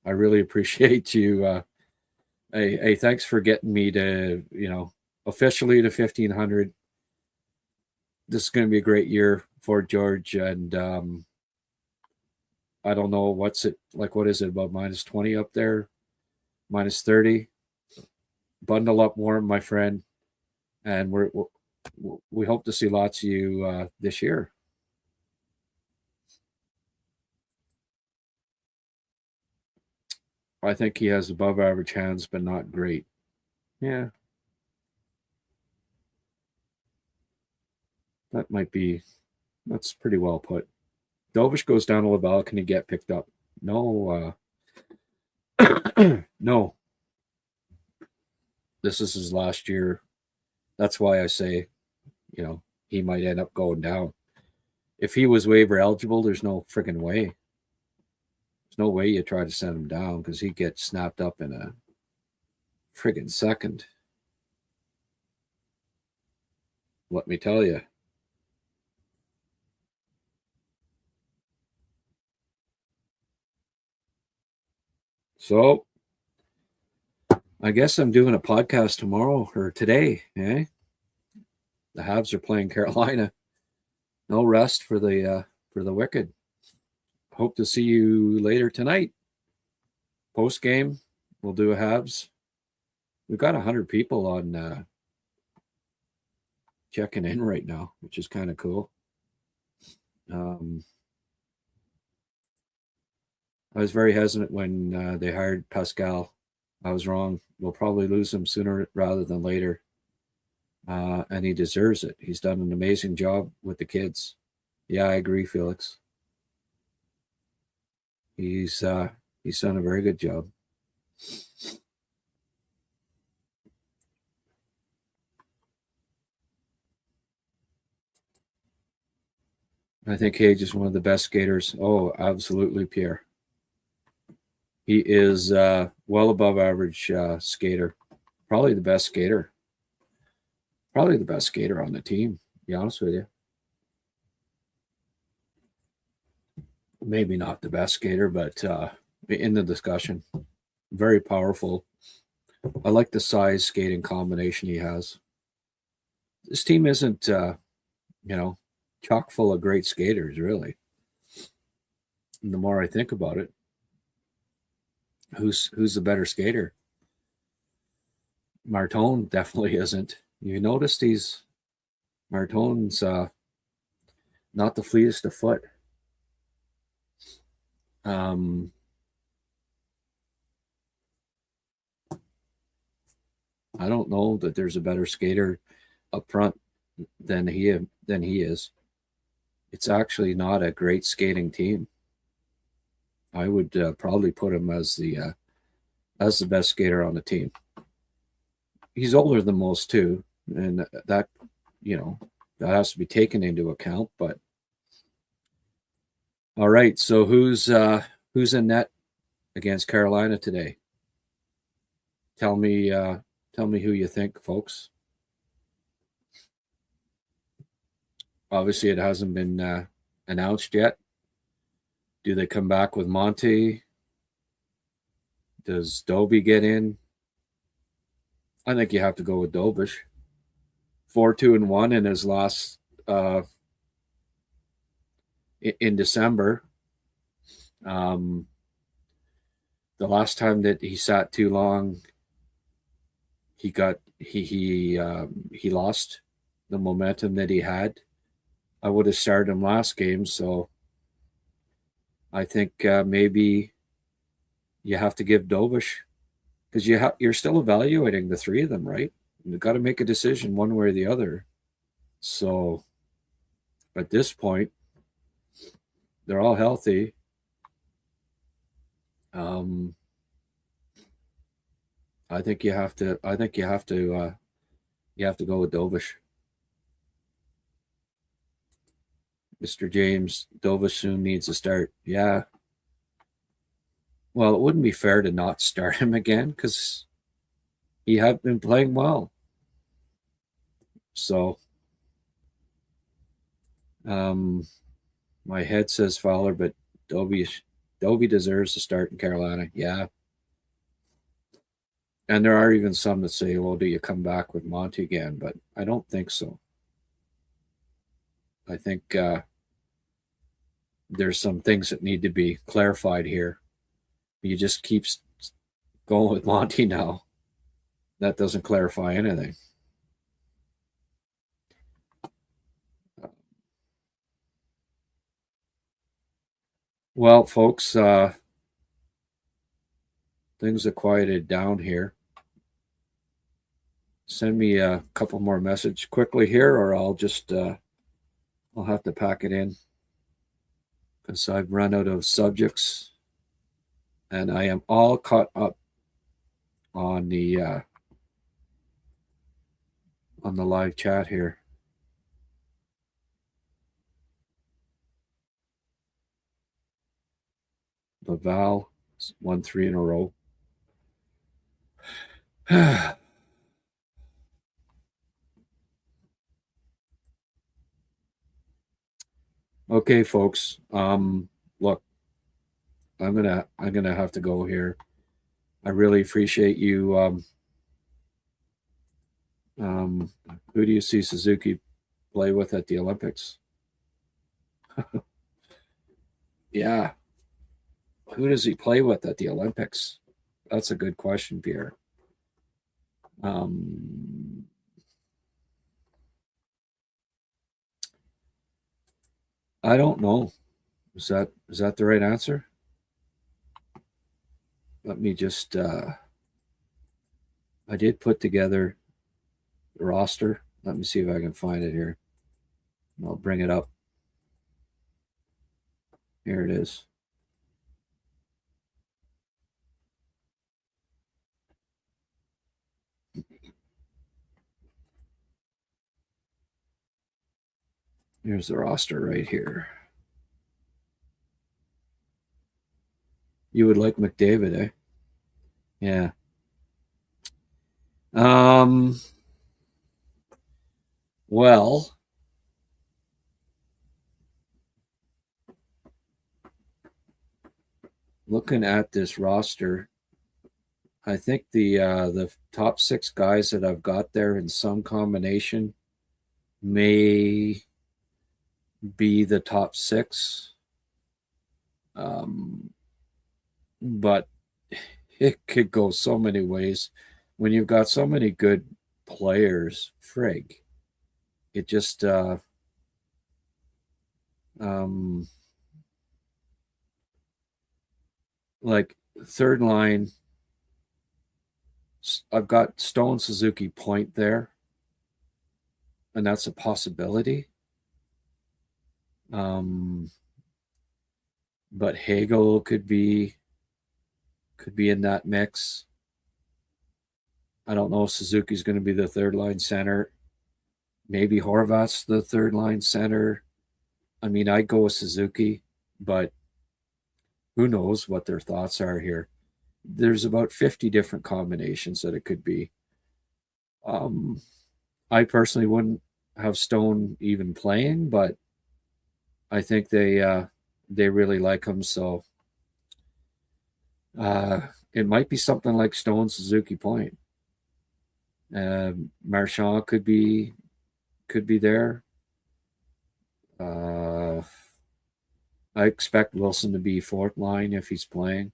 I really appreciate you. Hey, thanks for getting me to officially to 1,500. This is going to be a great year for George, and I don't know what's it like. What is it, about -20 up there, -30? Bundle up warm, my friend, and we hope to see lots of you this year. I think he has above average hands, but not great. Yeah. That's pretty well put. Dovish goes down to Laval. Can he get picked up? No. No. This is his last year. That's why I say, he might end up going down. If he was waiver eligible, there's no freaking way. There's no way you try to send him down because he gets snapped up in a friggin' second. Let me tell you. So, I guess I'm doing a podcast tomorrow or today, eh? The Habs are playing Carolina. No rest for the Wicked. Hope to see you later tonight. Post game, we'll do a Habs. We've got 100 people on checking in right now, which is kind of cool. I was very hesitant when they hired Pascal. I was wrong. We'll probably lose him sooner rather than later. And he deserves it. He's done an amazing job with the kids. Yeah, I agree, Felix. He's done a very good job. I think Hage is one of the best skaters. Oh, absolutely, Pierre. He is well above average skater. Probably the best skater. Probably the best skater on the team, to be honest with you. Maybe not the best skater, but in the discussion. Very powerful. I like the size skating combination he has. This team isn't, chock full of great skaters, really. And the more I think about it, who's the better skater? Martone definitely isn't. You notice Martone's not the fleetest of foot. I don't know that there's a better skater up front than he is. It's actually not a great skating team. I would probably put him as the best skater on the team. He's older than most too, and that has to be taken into account. But all right, so who's in net against Carolina today? Tell me who you think, folks. Obviously, it hasn't been announced yet. Do they come back with Monty? Does Dobie get in? I think you have to go with Dobish. 4-2-1 in his last in December. The last time that he sat too long, he lost the momentum that he had. I would have started him last game, so I think maybe you have to give Dobish, because you're still evaluating the three of them, right? You've got to make a decision one way or the other. So at this point, they're all healthy. I think you have to go with Dobish. Mr. James, Dobish soon needs to start. Yeah. Well, it wouldn't be fair to not start him again, because he had been playing well. So, my head says Fowler, but Dobie deserves to start in Carolina. Yeah. And there are even some that say, well, do you come back with Monty again? But I don't think so. I think there's some things that need to be clarified here. You just keep going with Monty now. That doesn't clarify anything. Well, folks, things have quieted down here. Send me a couple more messages quickly here, or I'll just I'll have to pack it in, because I've run out of subjects, and I am all caught up on the live chat here. Laval won 3 in a row. Okay, folks. Look, I'm gonna have to go here. I really appreciate you. Who do you see Suzuki play with at the Olympics? Yeah. Who does he play with at the Olympics? That's a good question, Pierre. I don't know. Is that the right answer? Let me just I did put together the roster. Let me see if I can find it here. I'll bring it up. Here it is. Here's the roster right here. You would like McDavid, eh? Yeah. Well, looking at this roster, I think the top 6 guys that I've got there in some combination may be the top 6. But it could go so many ways when you've got so many good players. Frig, it just like third line. I've got Stone, Suzuki, Point there, and that's a possibility. But Hagel could be in that mix. I don't know if Suzuki's going to be the third line center. Maybe Horvat's the third line center. I mean, I'd go with Suzuki, but who knows what their thoughts are here. There's about 50 different combinations that it could be. I personally wouldn't have Stone even playing, but I think they really like him, so it might be something like Stone, Suzuki, Point. Marchand could be there. I expect Wilson to be fourth line if he's playing,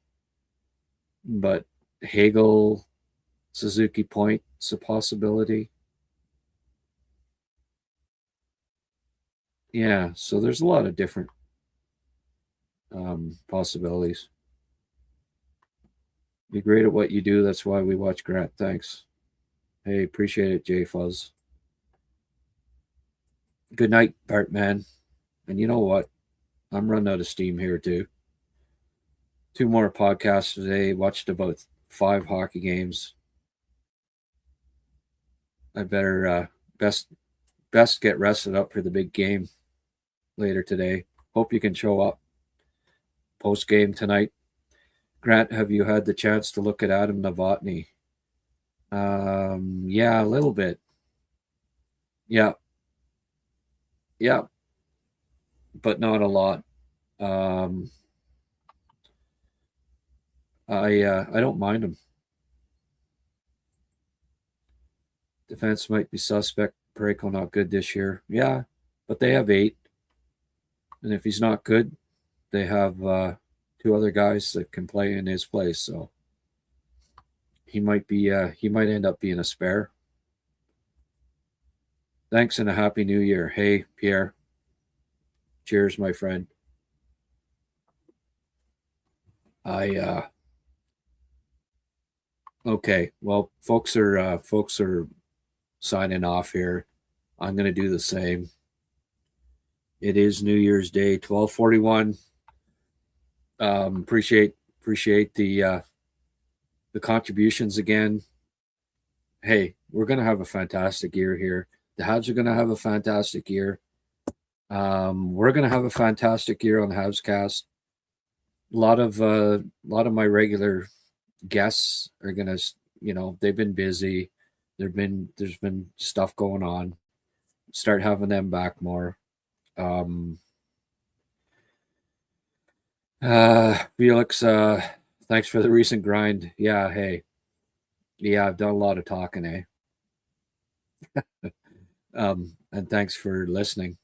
but Hagel, Suzuki, Point is a possibility. Yeah, so there's a lot of different possibilities. You're great at what you do. That's why we watch Grant. Thanks. Hey, appreciate it, J Fuzz. Good night, Bart, man. And you know what? I'm running out of steam here, too. 2 more podcasts today. Watched about 5 hockey games. I better best get rested up for the big game later today. Hope you can show up post game tonight. Grant, have you had the chance to look at Adam Novotny? Yeah, a little bit. Yeah, but not a lot. I don't mind him. Defense might be suspect. Parayko not good this year. Yeah, but they have 8. And if he's not good, they have 2 other guys that can play in his place. So he might end up being a spare. Thanks and a happy new year. Hey, Pierre. Cheers, my friend. Okay. Well, folks are signing off here. I'm going to do the same. It is New Year's Day, 12:41. Appreciate the contributions again. Hey, we're going to have a fantastic year here. The Habs are going to have a fantastic year. We're going to have a fantastic year on the Habscast. A lot of my regular guests are going to, they've been busy. There's been stuff going on. Start having them back more. Felix, thanks for the recent grind. Yeah, hey. Yeah, I've done a lot of talking, eh? And thanks for listening.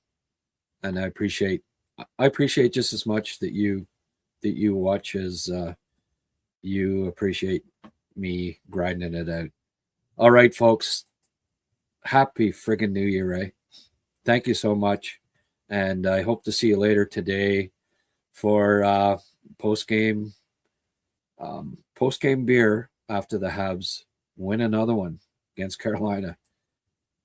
And I appreciate just as much that you watch as you appreciate me grinding it out. All right, folks. Happy friggin' New Year, eh? Thank you so much. And I hope to see you later today for post-game beer after the Habs win another one against Carolina.